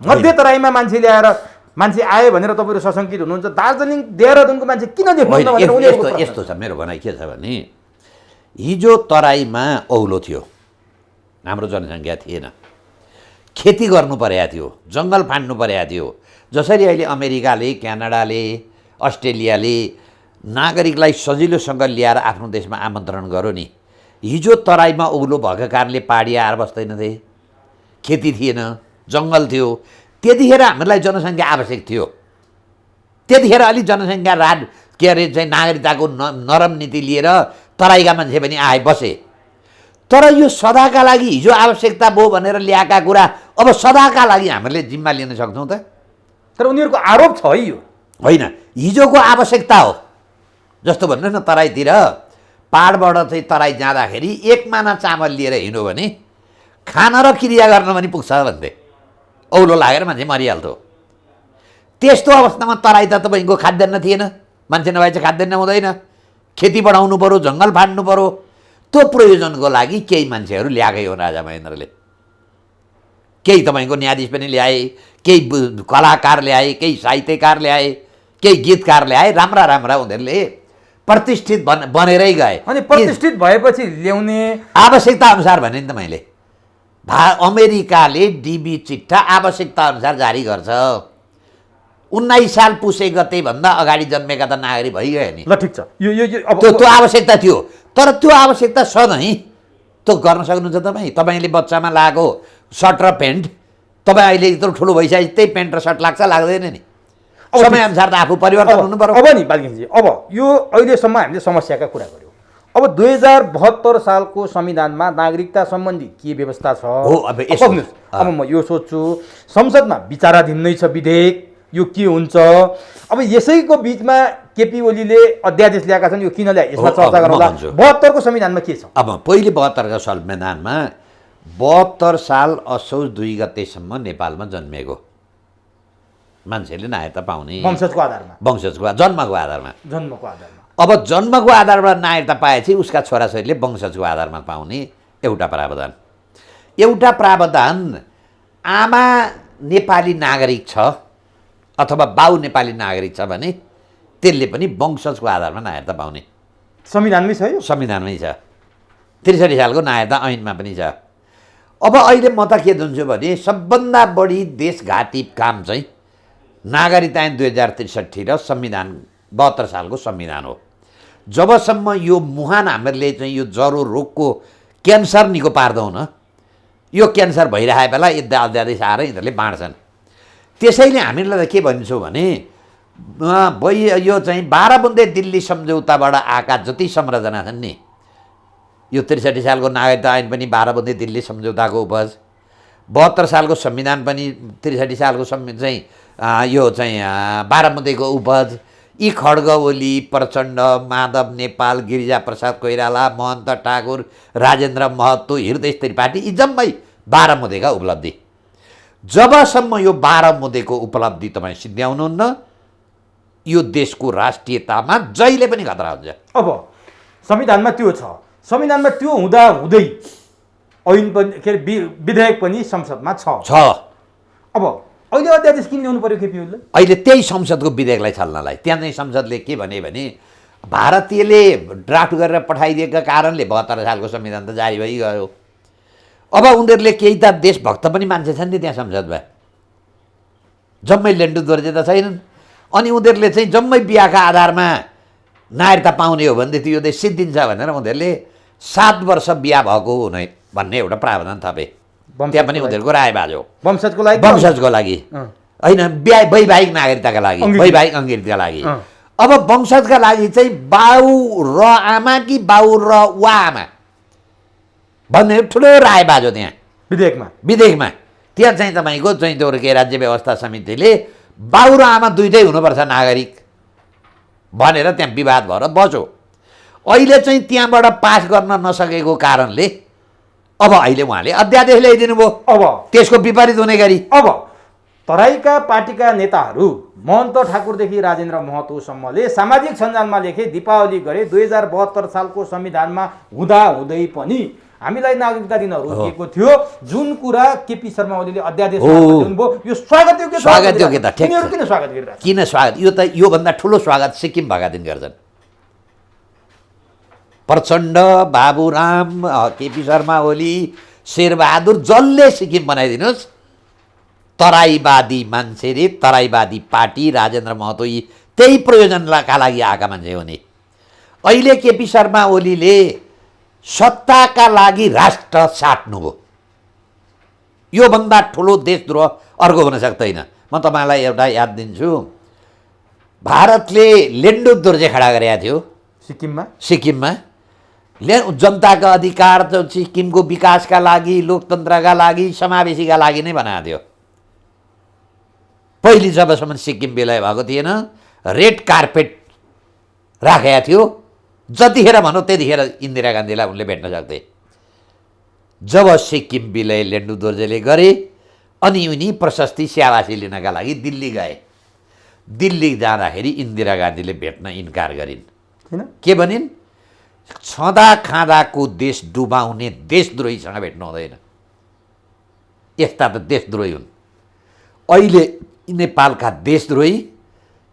मध्य तराईमा मान्छे ल्याएर मान्छे आयो भनेर तपाईँहरू सशङ्कित हुनुहुन्छ। दार्जिलिङ देहरादुनको मान्छे किन देख्नुहुन्न भनेर उनीहरूको प्रश्न। यस्तो छ, मेरो भनाइ के छ भने, हिजो तराईमा औलो थियो, हाम्रो जनसङ्ख्या थिएन, खेती गर्नु परेको थियो, जङ्गल फाँड्नु परेको थियो। जसरी अहिले अमेरिकाले, क्यानाडाले, अस्ट्रेलियाले नागरिकलाई सजिलोसँग ल्याएर आफ्नो देशमा आमन्त्रण गर्यो नि, हिजो तराईमा औलो भएको कारणले पहाडी आएर बस्दैनथे, खेती थिएन, जङ्गल थियो। त्यतिखेर हामीलाई जनसङ्ख्या आवश्यक थियो। त्यतिखेर अलिक जनसङ्ख्या के अरे चाहिँ नागरिकताको नरम नीति लिएर तराईका मान्छे पनि आए बसे। तर यो सदाका लागि हिजो आवश्यकता भयो भनेर ल्याएका कुरा अब सदाका लागि हामीले जिम्मा लिन सक्छौँ त? तर उनीहरूको आरोप छ है, यो होइन, हिजोको आवश्यकता हो। जस्तो भन्नुहोस् न, तराईतिर पाहाडबाट चाहिँ तराई जाँदाखेरि 1 माना चामल लिएर हिँड्यो भने खान र क्रिया गर्न पनि पुग्छ भन्थे, औलो लागेर मान्छे मरिहाल्थ्यो। त्यस्तो अवस्थामा तराई त तपाईँको खाद्यान्न थिएन, मान्छे नभए चाहिँ खाद्यान्न हुँदैन, खेती बढाउनु पऱ्यो, जङ्गल फाँड्नु पऱ्यो। त्यो प्रयोजनको लागि केही मान्छेहरू ल्याएकै हो राजा महेन्द्रले। केही तपाईँको न्यायाधीश पनि ल्याए, केही कलाकार ल्याए, केही साहित्यकार ल्याए, केही गीतकार ल्याए, राम्रा उनीहरूले प्रतिष्ठित बनेरै गए। अनि प्रतिष्ठित भएपछि ल्याउने आवश्यकता अनुसार भने नि त मैले, अमेरिकाले डिबी चिट्ठा आवश्यकता अनुसार जारी गर्छ। 19 साल पुसे गते भन्दा अगाडि जन्मेका त नागरिक भइगयो नि। ल ठिक छ, यो अब त्यो आवश्यकता थियो। तर त्यो आवश्यकता सधैँ त्यो गर्न सक्नुहुन्छ तपाईँ? तपाईँले बच्चामा लगाएको सर्ट र पेन्ट तपाईँ अहिले यत्रो ठुलो भइसकेपछि त्यही पेन्ट र सर्ट लाग्छ, लाग्दैन नि? समयअनुसार त आफू परिवर्तन हुनु पर्यो। अब नि बालकिनजी, अब यो अहिलेसम्म हामीले समस्याका कुरा गऱ्यौँ। अब 2072 सालको संविधानमा नागरिकता सम्बन्धी के व्यवस्था छ? अब म यो सोध्छु, संसदमा विचाराधीन नै छ विधेयक, यो के हुन्छ? अब यसैको बिचमा केपी ओलीले अध्यादेश ल्याएका छन्, यो किन ल्याए यसमा चर्चा गरौँला। 72 को संविधानमा के छ? अब पहिले 72 को संविधानमा 72 साल असोज 2 गतेसम्म नेपालमा जन्मेको मान्छेले नागरिकता पाउने, वंशजको आधारमा, जन्मको आधारमा। अब जन्मको आधारबाट नागरिकता पाएपछि उसका छोराछोरीले वंशजको आधारमा पाउने एउटा प्रावधान। एउटा प्रावधान, आमा नेपाली नागरिक छ अथवा बाउ नेपाली नागरिक छ भने त्यसले पनि वंशजको आधारमा नागरिकता पाउने संविधानमै छ। यो संविधानमै छ। 63 सालको नागरिकता ऐनमा पनि छ। अब अहिले म त के दिन्छु भने, सबभन्दा बढी देशघाती काम चाहिँ नागरिकता ऐन 2063 र संविधान 72 सालको संविधान हो। जबसम्म यो मुहान हामीहरूले चाहिँ यो ज्वरो रोगको क्यान्सर निको पार्दैनौँ न, यो क्यान्सर भइरहेको बेला अध्यादेश आएर यिनीहरूले बाँड्छन्। त्यसैले हामीलाई त के भन्छौँ भने, यो चाहिँ 12 बुँदे दिल्ली सम्झौताबाट आएका जति संरचना छन् नि, यो 63 सालको नागरिकता ऐन पनि 12 बुँदे दिल्ली सम्झौताको उपज, 72 सालको संविधान पनि 63 सालको चाहिँ यो चाहिँ 12 बुँदेको उपज। यी खड्ग ओली, प्रचण्ड, माधव नेपाल, गिरिजा प्रसाद कोइराला, महन्त ठाकुर, राजेन्द्र महतो, हृदय त्रिपाठी, यी जम्मै 12 बुँदेका उपलब्धि। जबसम्म यो 12 बुँदेको उपलब्धि तपाईँ सिद्ध्याउनुहुन्न, यो देशको राष्ट्रियतामा जहिले पनि खतरा हुन्छ। अब संविधानमा त्यो छ। संविधानमा त्यो हुँदा हुँदै ऐन पनि के अरे विधेयक पनि संसदमा छ। अब अहिले अध्यादेश किन ल्याउनु पर्यो केपी ओलीले? अहिले त्यही संसदको विधेयकलाई छल्नलाई। त्यहाँ चाहिँ संसदले के भने भारतीयले ड्राफ्ट गरेर पठाइदिएका कारणले 72 सालको संविधान त जारी भइगयो। अब उनीहरूले केही त देशभक्त पनि मान्छे छन् नि त्यहाँ संसदमा, जम्मै लेन्डु दोर्जे त छैनन्। अनि उनीहरूले चाहिँ जम्मै बिहाका आधारमा नागरिकता पाउने हो भनेदेखि यो देश सिद्धिन्छ भनेर उनीहरूले 7 वर्ष बिहा भएको हुने भन्ने एउटा प्रावधान थपे। त्यहाँ पनि उनीहरूको राय बाजो वंशजको लागि होइन, वैवाहिक नागरिकताका लागि, वैवाहिक अङ्गीकृतका लागि। अब वंशजका लागि चाहिँ बाउ र आमा कि बाउ र वा आमा भन्ने ठुलो राय बाजो त्यहाँ विधेयकमा। त्यहाँ चाहिँ तपाईँको चाहिँ त्यो के राज्य व्यवस्था समितिले बाउ र आमा दुइटै हुनुपर्छ नागरिक भनेर त्यहाँ विवाद भएर बस्यो। अहिले चाहिँ त्यहाँबाट पास गर्न नसकेको कारणले अब अहिले उहाँले अध्यादेश ल्याइदिनु भयो अब त्यसको विपरीत हुने गरी। अब तराईका पार्टीका नेताहरू महन्त ठाकुरदेखि राजेन्द्र महतोसम्मले सामाजिक सञ्जालमा लेखे दीपावली गरे 2072 सालको संविधानमा हुँदा हुँदै पनि हामीलाई नागरिकता दिन रोकिएको थियो, जुन कुरा केपी शर्मा ओलीले अध्यादेश ल्याउनुभयो यो स्वागतयोग्य त ठिक। किन स्वागत गरिरहेको? किन स्वागत? यो त योभन्दा ठुलो स्वागत सिक्किम भएका दिन गर्छन्। प्रचण्ड, बाबुराम, केपी शर्मा ओली, शेरबहादुर जसले सिक्किम बनाइदिनुहोस्, तराईवादी मान्छेले, तराईवादी पार्टी, राजेन्द्र महतो यी त्यही प्रयोजनका लागि आएका मान्छे हो नि। अहिले केपी शर्मा ओलीले सत्ताका लागि राष्ट्र साट्नुभयो। योभन्दा ठुलो देशद्रोह अर्को हुन सक्दैन। म तपाईँलाई एउटा याद दिन्छु, भारतले लेन्डु दोर्जे खडा गरेका थियो सिक्किममा जनताका अधिकार, सिक्किमको विकासका लागि, लोकतन्त्रका लागि, समावेशीका लागि नै बनाएको थियो। पहिले जबसम्म सिक्किम विलय भएको थिएन, रेड कार्पेट राखेका थियो। जतिखेर भनौँ त्यतिखेर इन्दिरा गान्धीलाई उनले भेट्न सक्थे। जब सिक्किम विलय लेन्डु दोर्जेले गरे अनि उनी प्रशस्ति स्याबासी लिनका लागि दिल्ली गए। दिल्ली जाँदाखेरि इन्दिरा गान्धीले भेट्न इन्कार गरिन्। के भनिन्? छँदा खाँदाको देश डुबाउने देशद्रोहीसँग भेट्नु हुँदैन। यस्ता त देशद्रोही हुन्। अहिले नेपालका देशद्रोही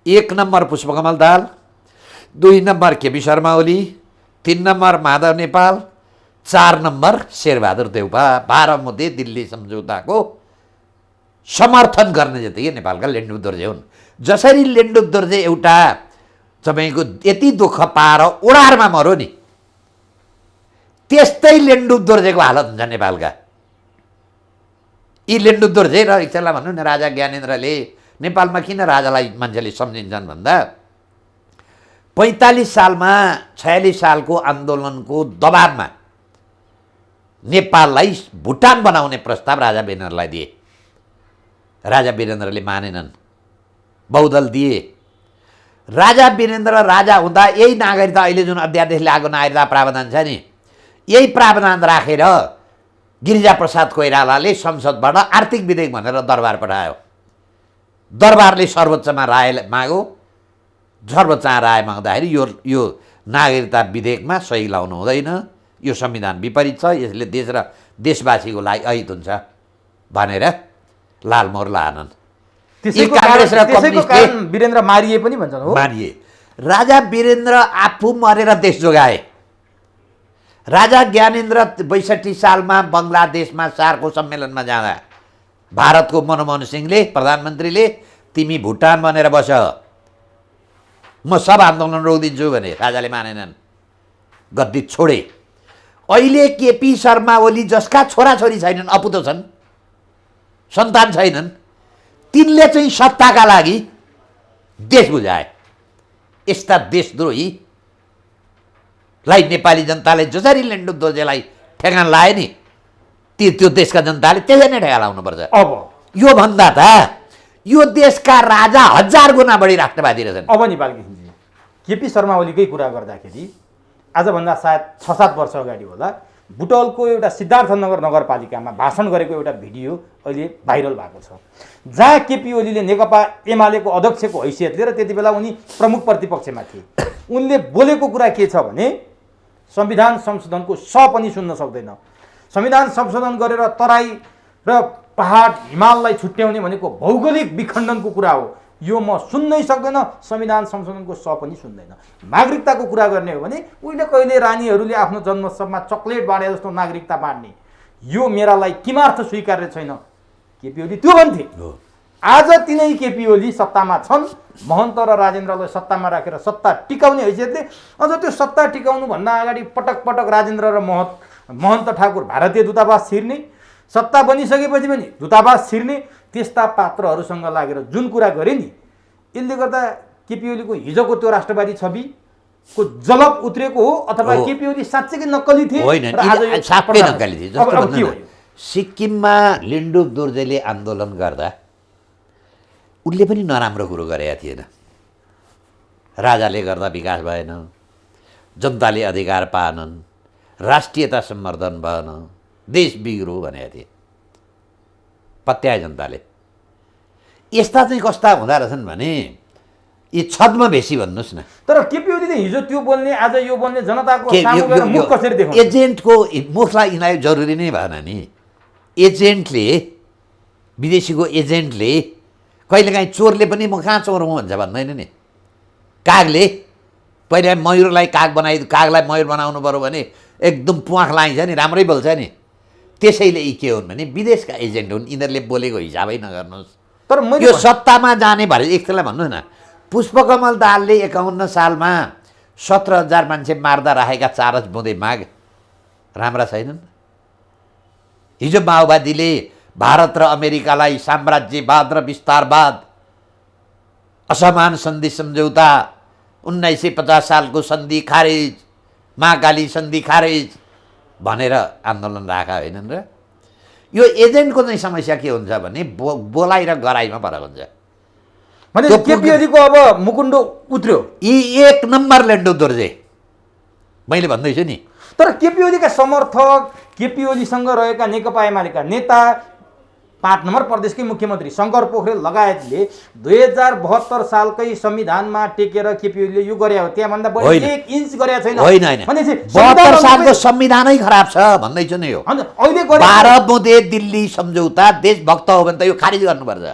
1 number Pushpakamal Dahal, 2 number KP Sharma Oli, 3 number Madhav Nepal, 4 number Sherbahadur Deuba 12 मुद्दे दिल्ली सम्झौताको समर्थन गर्ने जतिकै नेपालका लेन्डु दोर्जे हुन्। जसरी लेन्डु दोर्जे एउटा तपाईँको यति दुःख पाएर ओडारमा मर्यो नि, त्यस्तै लेन्डु दोर्जेको हालत हुन्छ नेपालका। यी लेन्डु दोर्जे र एकचोटि भन्नु न, राजा ज्ञानेन्द्रले नेपालमा किन राजालाई मान्छेले सम्झिन्छन् भन्दा 45 सालमा 46 सालको आन्दोलनको दबाबमा नेपाललाई भुटान बनाउने प्रस्ताव राजा वीरेन्द्रलाई दिए। राजा वीरेन्द्रले मानेनन्, बहुदल दिए। राजा वीरेन्द्र राजा हुँदा यही नागरिकता, अहिले जुन अध्यादेश ल्याएको नागरिकता प्रावधान छ नि, यही प्रावधान राखेर गिरिजाप्रसाद कोइरालाले संसदबाट आर्थिक विधेयक भनेर दरबार पठायो। दरबारले सर्वोच्चमा राय माग्यो। सर्वोच्चमा राय माग्दाखेरि यो नागरिकता विधेयकमा सही लाउनु हुँदैन, यो संविधान विपरीत छ, यसले देश र देशवासीको लागि अहित हुन्छ भनेर लालमोहर लानन्। त्यसैको कारण वीरेन्द्र मारिए पनि भन्छन्। हो, मारिए। राजा वीरेन्द्र आफू मरेर देश जोगाए। राजा ज्ञानेन्द्र 62 सालमा बङ्गलादेशमा सार्कको सम्मेलनमा जाँदा भारतको मनमोहन सिंहले, प्रधानमन्त्रीले, तिमी भुटान बनेर बस, म सब आन्दोलन रोकिदिन्छु भने राजाले मानेनन्, गद्दी छोडे। अहिले केपी शर्मा ओली जसका छोराछोरी छैनन्, अपुतो छन्, सन्तान छैनन्, तिनले चाहिँ सत्ताका लागि देश बुझाए। यस्ता देशद्रोहीलाई नेपाली जनताले जसरी लेन्डु दोर्जेलाई ठेगान लाए नि, त्यो देशका जनताले त्यसै नै ठेगा लाउनुपर्छ। अब योभन्दा त यो देशका राजा 1000 गुणा बढी राष्ट्रवादी रहेछन्। अब नेपालकी केपी शर्मा ओलीकै कुरा गर्दाखेरि आजभन्दा सायद 6-7 वर्ष अगाडि होला, बुटवलको एउटा सिद्धार्थनगर नगरपालिकामा भाषण गरेको एउटा भिडियो अहिले भाइरल भएको छ, जहाँ केपी ओलीले नेकपा एमालेको अध्यक्षको हैसियतले र त्यति बेला उनी प्रमुख प्रतिपक्षमा थिए, उनले बोलेको कुरा के छ भने संविधान संशोधनको स पनि सुन्न सक्दैन। संविधान संशोधन गरेर तराई र पहाड हिमाललाई छुट्याउने भनेको भौगोलिक विखण्डनको कुरा हो। यो म सुन्नै सक्दैन, संविधान संशोधनको स पनि सुन्दैन। नागरिकताको कुरा गर्ने हो भने उहिले कहिले रानीहरूले आफ्नो जन्मोत्सवमा चक्लेट बाँडे जस्तो नागरिकता बाँड्ने, यो मेरालाई किमार्थ स्वीकार्य छैन। केपी ओली त्यो भन्थे। आज तिनै केपी ओली सत्तामा छन्, महन्त र राजेन्द्रलाई सत्तामा राखेर सत्ता टिकाउने हैसियतले अझ त्यो सत्ता टिकाउनु भन्दा अगाडि पटक पटक राजेन्द्र र महन्त ठाकुर भारतीय दूतावास छिर्ने, सत्ता बनिसकेपछि पनि दूतावास छिर्ने, त्यस्ता पात्रहरूसँग लागेर जुन कुरा गरे नि, यसले गर्दा केपी ओलीको हिजोको त्यो राष्ट्रवादी छविको जलप उत्रेको हो अथवा केपी ओली साँच्चै नक्कली थिए? होइन, साँच्चै नक्कली थिए। जस्तो भन्नु न, सिक्किममा लिन्डु दोर्जेले आन्दोलन गर्दा उनले पनि नराम्रो कुरो गरेका थिएन। राजाले गर्दा विकास भएन, जनताले अधिकार पाएनन्, राष्ट्रियता सम्वर्धन भएन, देश बिग्रो भनेका थिए, पत्याए जनताले। यस्ता चाहिँ कस्ता हुँदो रहेछन् भने यी छद्म बेसी भन्नुहोस् न। तर केपी ओलीले हिजो त्यो बोल्ने, आज यो बोल्ने, जनताको सामु गएर मुख कसरी देखाउँछ? एजेन्टको मुखलाई यिनलाई जरुरी नै भएन नि। एजेन्टले, विदेशीको एजेन्टले कहिलेकाहीँ चोरले पनि म कहाँ चोर हुँ भन्छ भन्दैन नि। कागले पहिले मयूरलाई कागलाई मयूर बनाउनु पऱ्यो भने एकदम प्वाख लाइन्छ नि, राम्रै बोल्छ नि। त्यसैले यी के हुन् भने विदेशका एजेन्ट हुन्, यिनीहरूले बोलेको हिसाबै नगर्नुहोस्। तर यो सत्तामा जाने भरे एकतालाई भन्नुहोस् न, पुष्पकमल दाहालले 51 सालमा 17,000 मान्छे मार्दा राखेका चारस बुँदे माग राम्रा छैनन्। हिजो माओवादीले भारत र अमेरिकालाई साम्राज्यवाद र विस्तारवाद, असमान सन्धि सम्झौता, 1950 सालको सन्धि खारेज, महाकाली सन्धि खारेज भनेर आन्दोलन राखेका होइनन् र? यो एजेन्टको चाहिँ समस्या के हुन्छ भने बोलाइ र गराइमा फरक हुन्छ। भने केपी ओलीको अब मुकुण्डो उत्र्यो। यी 1 नम्बर लेन्डो दोर्जे मैले भन्दैछु नि। तर केपी ओलीका समर्थक, केपी ओलीसँग रहेका नेकपा एमालेका नेता, 5 नम्बर प्रदेशकै मुख्यमन्त्री शङ्कर पोखरेल लगायतले 2072 सालकै संविधानमा टेकेर केपी ओलीले यो गरे हो, त्यहाँभन्दा बढी 1 इन्च गरेका छैन। होइन, 72 सालको संविधानै खराब छ भन्दैछु नि। यो अहिले 12 बुँदे दिल्ली सम्झौता देशभक्त हो भने त यो खारिज गर्नुपर्छ।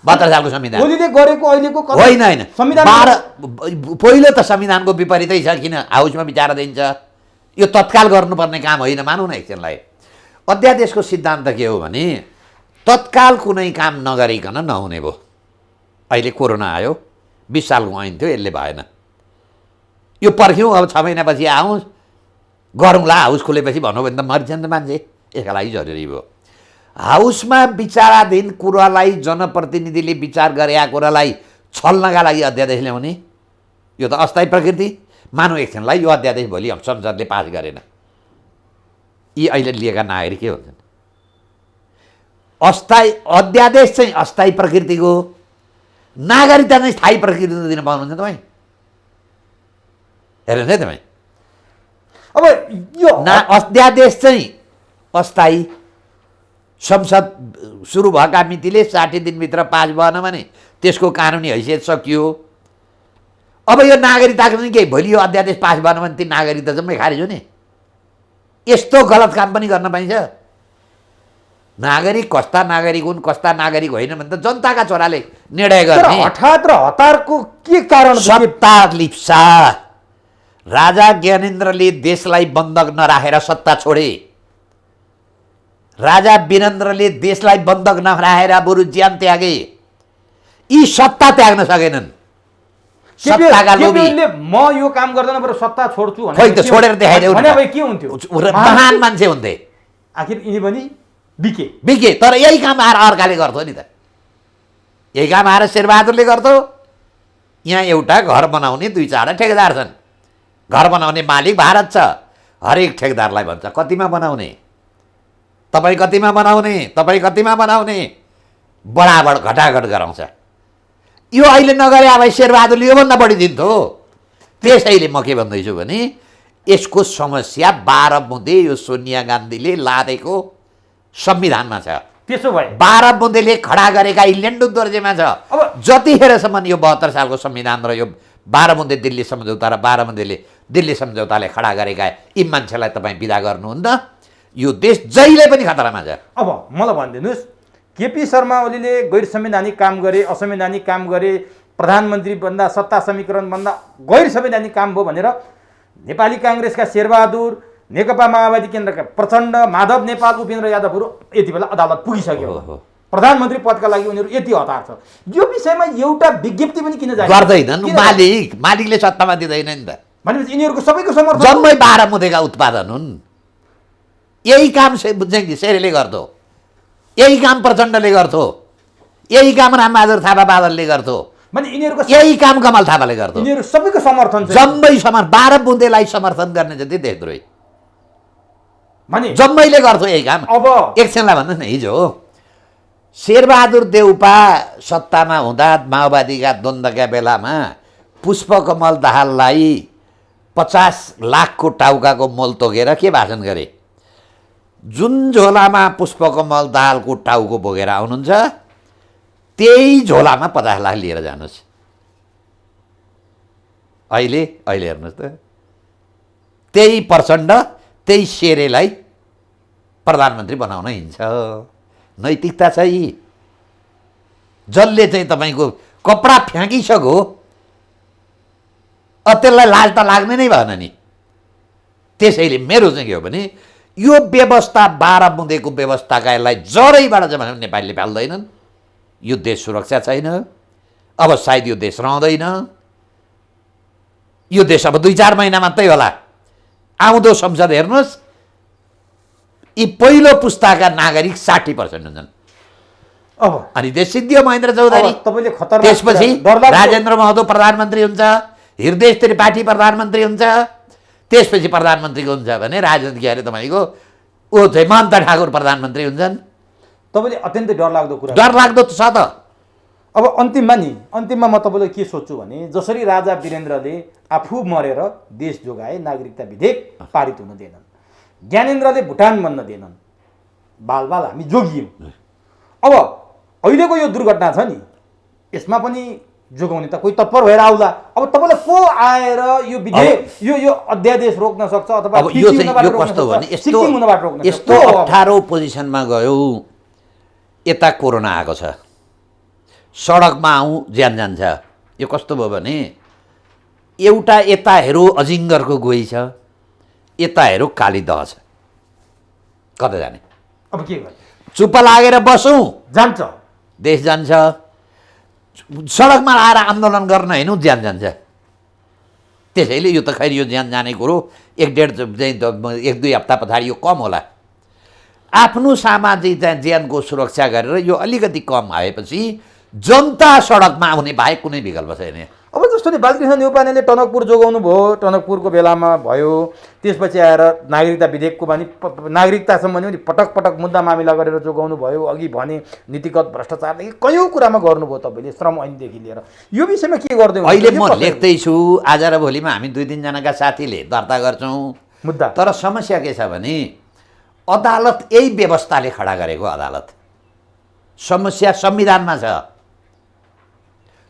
72 सालको संविधान ओलीले गरेको अहिलेको होइन। पहिलो त संविधानको विपरीतै छ, किन हाउसमा विचार दिन्छ। यो तत्काल गर्नुपर्ने काम होइन, मानौँ न एकछिनलाई। अध्यादेशको सिद्धान्त के हो भने तत्काल कुनै काम नगरिकन नहुने भयो। अहिले कोरोना आयो, 20 सालको ऐन थियो, यसले भएन। यो पर्ख्यौँ, अब 6 महिनापछि आउँ गरौँला, हाउस खुलेपछि भनौँ भने त मरिन्छ नि त मान्छे। यसका लागि जरुरी भयो। हाउसमा विचाराधीन कुरालाई जनप्रतिनिधिले विचार गरेका कुरालाई छल्नका लागि अध्यादेश ल्याउने, यो त अस्थायी प्रकृति। मानौँ एकछिनलाई यो अध्यादेश भोलि संसदले पास गरेन, यी अहिले लिएका नागरिक के हुन्छन्? अस्थायी अध्यादेश चाहिँ अस्थायी प्रकृतिको, नागरिकता चाहिँ स्थायी प्रकृतिको दिन पाउनुहुन्छ तपाईँ? हेर्नुहोस् है तपाईँ, अब यो अध्यादेश चाहिँ अस्थायी, संसद सुरु भएका मितिले 60 दिनभित्र पास भएन भने त्यसको कानुनी हैसियत सकियो। अब यो नागरिकताको चाहिँ के, भोलि यो अध्यादेश पास भएन भने ती नागरिकता जम्मै खारिज हो नि। यस्तो गलत काम पनि गर्न पाइन्छ? नागरिक कस्ता नागरिक हुन्, कस्ता नागरिक होइन भने त जनताका छोराले निर्णय गर्ने। हठात र हतारको के कारण? सत्ता लिप्सा। राजा ज्ञानेन्द्रले देशलाई बन्धक नराखेर सत्ता छोडे। राजा वीरेन्द्रले देशलाई बन्धक नराखेर बरु ज्यान त्यागे। यी सत्ता त्याग्न सकेनन्। सत्ताका लोभी म यो काम गर्दैन बरु सत्ता छोड्छु भने खै त छोडेर देखाइदेऊ न। के हुन्थ्यो? महान मान्छे हुन्थे। आखिर यिनी पनि बिके, तर यही काम आएर अर्काले गर्थ्यो नि त। यही काम आएर शेरबहादुरले गर्थ्यो। यहाँ एउटा घर बनाउने 2-4 ठेकेदार छन्। घर बनाउने मालिक भारत छ। हरेक ठेकेदारलाई भन्छ कतिमा बनाउने, तपाईँ कतिमा बनाउने, तपाईँ कतिमा बनाउने, बराबर घटाघट गराउँछ। यो अहिले नगरे अब शेरबहादुरले योभन्दा बढी दिन्थ्यो। त्यसैले म के भन्दैछु भने यसको समस्या 12 बुँदे यो सोनिया गान्धीले लादेको संविधानमा छ। त्यसो भए 12 बुँदेले खडा गरेका लेन्डु दर्जेमा छ। अब जतिखेरसम्म यो 72 सालको संविधान र यो बाह्रमुदे दिल्ली सम्झौता र बाह्रमुदेले दिल्ली सम्झौताले खडा गरेका यी मान्छेलाई तपाईँ बिदा गर्नुहुन्न, यो देश जहिले पनि खतरामा छ। अब मलाई भनिदिनुहोस्, केपी शर्मा ओलीले गैर संवैधानिक काम गरे, असंवैधानिक काम गरे, प्रधानमन्त्री भन्दा सत्ता समीकरण भन्दा गैर संवैधानिक काम भयो भनेर नेपाली काङ्ग्रेसका शेरबहादुर, नेकपा माओवादी केन्द्रका प्रचण्ड, माधव नेपाल, उपेन्द्र यादवहरू यति बेला अदालत पुगिसक्यो। प्रधानमन्त्री पदका लागि उनीहरू यति हतार छ। यो विषयमा एउटा विज्ञप्ति पनि किन जारी गर्दैनन्? मालिकले सत्तामा दिँदैन नि त। भनेपछि यिनीहरूको सबैको समर्थन जम्मै बाह्रमुदेका उत्पादन हुन्। यही काम शेरले गर्थ्यो, यही काम प्रचण्डले गर्थ्यो, यही काम रामबहादुर थापा बादलले गर्थ्यो, भने यिनीहरूको यही काम कमल थापाले गर्थ्यो। यिनीहरू सबैको समर्थन छ। जम्मै बाह्रमुदेलाई समर्थन गर्ने जति देशद्रोही भने जम्मैले गर्थ्यो यही काम। अब एकछिनलाई भन्नुहोस् न, हिजो शेरबहादुर देउपा सत्तामा हुँदा माओवादीका द्वन्द्वका बेलामा पुष्पकमल दाहाललाई 50 लाखको टाउकाको मोल तोकेर के भाषण गरे? जुन झोलामा पुष्पकमल दाहालको टाउको बोकेर आउनुहुन्छ त्यही झोलामा 50 लाख लिएर जानुहोस्। अहिले हेर्नुहोस् त, त्यही प्रचण्ड त्यही शेरेलाई प्रधानमन्त्री बनाउन हिँड्छ। नैतिकता छ यी। जसले चाहिँ तपाईँको कपडा फ्याँकिसक्यो त्यसलाई लाज त लाग्ने नै भएन नि। त्यसैले मेरो चाहिँ के हो भने यो व्यवस्था बाह्रमुदेको व्यवस्थाका यसलाई जरैबाट चाहिँ भने नेपालीले पाल्दैनन्। यो देश सुरक्षा छैन, अब सायद यो देश रहँदैन। यो देश अब 2-4 महिना मात्रै होला। आउँदो संसद हेर्नुहोस्, यी पहिलो पुस्ताका नागरिक 60% हुन्छन्। अब अनि देश सिद्धियो महेन्द्र चौधरी, तपाईँले खतरनाक त्यसपछि राजेन्द्र महतो प्रधानमन्त्री हुन्छ, हृदय त्रिपाठी प्रधानमन्त्री हुन्छ, त्यसपछि प्रधानमन्त्रीको हुन्छ भने राजेन्द्र के अरे तपाईँको ऊ चाहिँ महन्त ठाकुर प्रधानमन्त्री हुन्छन्। तपाईँले अत्यन्तै डरलाग्दो कुरा, डरलाग्दो छ त। अब अन्तिममा म तपाईँलाई के सोध्छु भने जसरी राजा वीरेन्द्रले आफू मरेर देश जोगाए, नागरिकता विधेयक पारित हुन दिएनन्, ज्ञानेन्द्रले भुटान बन्न दिएनन्, बालबाल हामी जोगियौँ। अब अहिलेको यो दुर्घटना छ नि, यसमा पनि जोगाउने त कोही तत्पर भएर आउला। अब तपाईँलाई को आएर यो विधेयक यो अध्यादेश रोक्न सक्छ अथवा अब यो कस्तो हो भने यस्तो 18 पोजिसनमा गयो। यता कोरोना आएको छ, सडकमा ज्यान जान्छ। यो कस्तो भयो भने एउटा यता हेरो अजिङ्गरको गोही छ, यता हेरो कालीदह छ, कता जाने? अब के गर्ने? चुप्प लागेर बसौँ, जान्छ देश जान्छ। सडकमा आएर आन्दोलन गर्न हिँड्नु ज्यान जान्छ। त्यसैले यो त खैर यो ज्यान जाने कुरो 1-2 हप्ता पछाडि यो कम होला। आफ्नो सामाजिक ज्यानको सुरक्षा गरेर यो अलिकति कम आएपछि जनता सडकमा आउने बाहेक कुनै विकल्प छैन। अब जस्तो नि बालकृष्ण न्यौपानेले टनकपुर जोगाउनु भयो, टनकपुरको बेलामा भयो, त्यसपछि आएर नागरिकता विधेयकको पनि नागरिकता सम्बन्धी पनि पटक पटक मुद्दा मामिला गरेर जोगाउनु भयो। अघि भने नीतिगत भ्रष्टाचारदेखि कयौँ कुरामा गर्नुभयो तपाईँले, श्रम ऐनदेखि लिएर। यो विषयमा के गर्दै अहिले म लेख्दैछु, आज र भोलिमा हामी 2-3 जनाका साथीले दर्ता गर्छौँ मुद्दा। तर समस्या के छ भने अदालत यही व्यवस्थाले खडा गरेको अदालत। समस्या संविधानमा छ।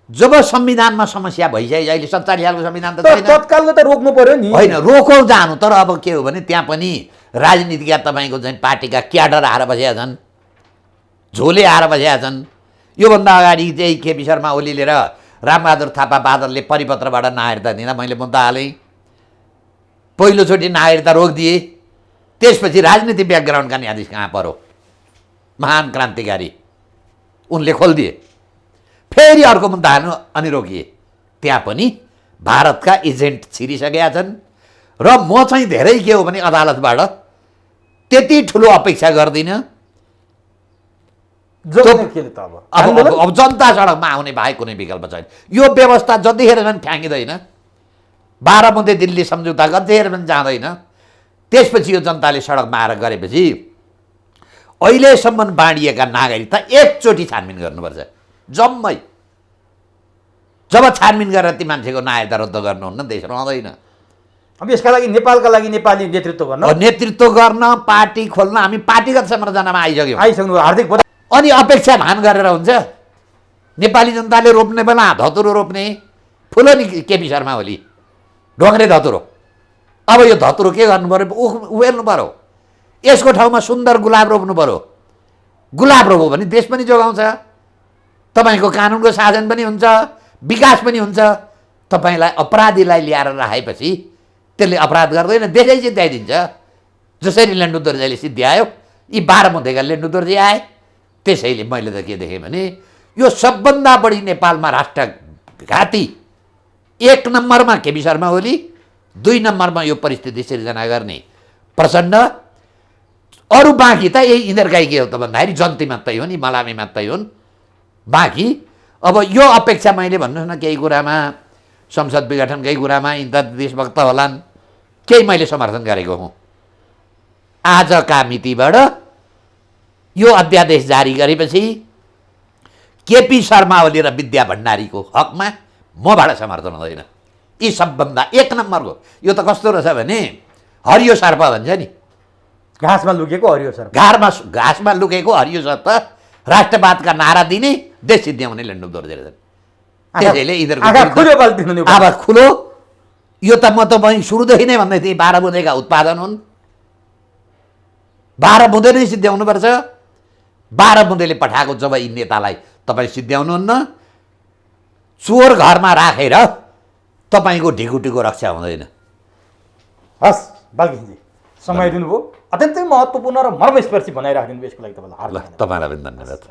जब संविधानमा समस्या भइसक्यो, अहिले 47 सालको संविधान त छैन, तत्कालमा त रोक्नु पर्यो नि। होइन, रोकौँ जानु। तर अब के हो भने त्यहाँ पनि राजनीतिका तपाईँको चाहिँ पार्टीका क्याडर आएर बसेका छन्, झोले आएर बसेका छन्। योभन्दा अगाडि चाहिँ केपी शर्मा ओलीले र रामबहादुर थापा बादलले परिपत्रबाट नागरिकता दिँदा मैले मुद्दा हालेँ। पहिलोचोटि नागरिकता रोकिदिए, त्यसपछि राजनीति ब्याकग्राउन्डका न्यायाधीश कहाँ परो? महान क्रान्तिकारी, उनले खोलिदिए। फेरि अर्को मुद्दा हाल्नु अनि रोकिए। त्यहाँ पनि भारतका एजेन्ट छिरिसकेका छन्। र म चाहिँ धेरै के हो भने अदालतबाट त्यति ठुलो अपेक्षा गर्दिनँ। अब जनता सडकमा आउने बाहेक कुनै विकल्प छैन। यो व्यवस्था जतिखेर पनि फ्याँकिँदैन, बाह्रमुदे दिल्ली सम्झौता जतिखेर पनि जाँदैन, त्यसपछि यो जनताले सडकमा आएर गरेपछि अहिलेसम्म बाँडिएका नागरिकता एकचोटि छानबिन गर्नुपर्छ जम्मै। जब छानबिन गरेर ती मान्छेको नागरिकता रद्द गर्नुहुन्न, देश रहँदैन। अब यसका लागि नेपालका लागि नेपाली नेतृत्व गर्न पार्टी खोल्न हामी पार्टीगत संरचनामा आइसक्नु हार्दिक। अनि अपेक्षा भान गरेर हुन्छ? नेपाली जनताले रोप्ने बेला धतुरो रोप्ने, ठुलो नि केपी शर्मा ओली ढोक्रे धतुरो। अब यो धतुरो के गर्नु पऱ्यो, उहेर्नु पऱ्यो, यसको ठाउँमा सुन्दर गुलाब रोप्नु पऱ्यो। गुलाब रोप्यो भने देश पनि जोगाउँछ, तपाईँको कानुनको शासन पनि हुन्छ, विकास पनि हुन्छ। तपाईँलाई अपराधीलाई ल्याएर राखेपछि त्यसले अपराध गर्दैन, देशै सिद्ध्याइदिन्छ। जसरी लेन्डु दोर्जेले सिद्ध्यायो, यी 12 मुदेका लेन्डु दोर्जे आए। त्यसैले मैले त के देखेँ भने यो सबभन्दा बढी नेपालमा राष्ट्रघाती 1 नम्बरमा केपी शर्मा ओली, 2 नम्बरमा यो परिस्थिति सिर्जना गर्ने प्रचण्ड, अरू बाँकी त यही यिनीहरूकै के हो त भन्दाखेरि जन्ती मात्रै हो नि, मलामी मात्रै हुन्। बाँकी अब यो अपेक्षा मैले भन्नुहोस् न केही कुरामा संसद विघटनकै कुरामा यिनी त देशभक्त होलान्, केही मैले समर्थन गरेको हुँ। आजका मितिबाट यो अध्यादेश जारी गरेपछि केपी शर्मा ओली र विद्या भण्डारीको हकमा मबाट समर्थन हुँदैन। यी सबभन्दा 1 नम्बरको यो त कस्तो रहेछ भने हरियो सर्प भन्छ नि, घाँसमा लुकेको हरियो सर्प। घाँसमा लुकेको हरियो सर्प राष्ट्रवादका नारा दिने, देश सिद्ध्याउने लेन्डु दोर्जे छन्। त्यसैले यिनीहरूको आवाज खुलो। यो त म त सुरुदेखि नै भन्दै थिएँ 12 बुँदेका उत्पादन हुन्, 12 बुँदे नै सिद्ध्याउनुपर्छ। 12 बुँदेले पठाएको जब यी नेतालाई तपाईँ सिद्ध्याउनुहुन्न, चोर घरमा राखेर तपाईँको ढिकुटीको रक्षा हुँदैन। हस् बालकृष्णजी, समय दिनुभयो, अत्यन्तै महत्त्वपूर्ण र मर्मस्पर्शी भनाइराखिदिनु भयो, यसको लागि तपाईँलाई ल, तपाईँलाई पनि धन्यवाद।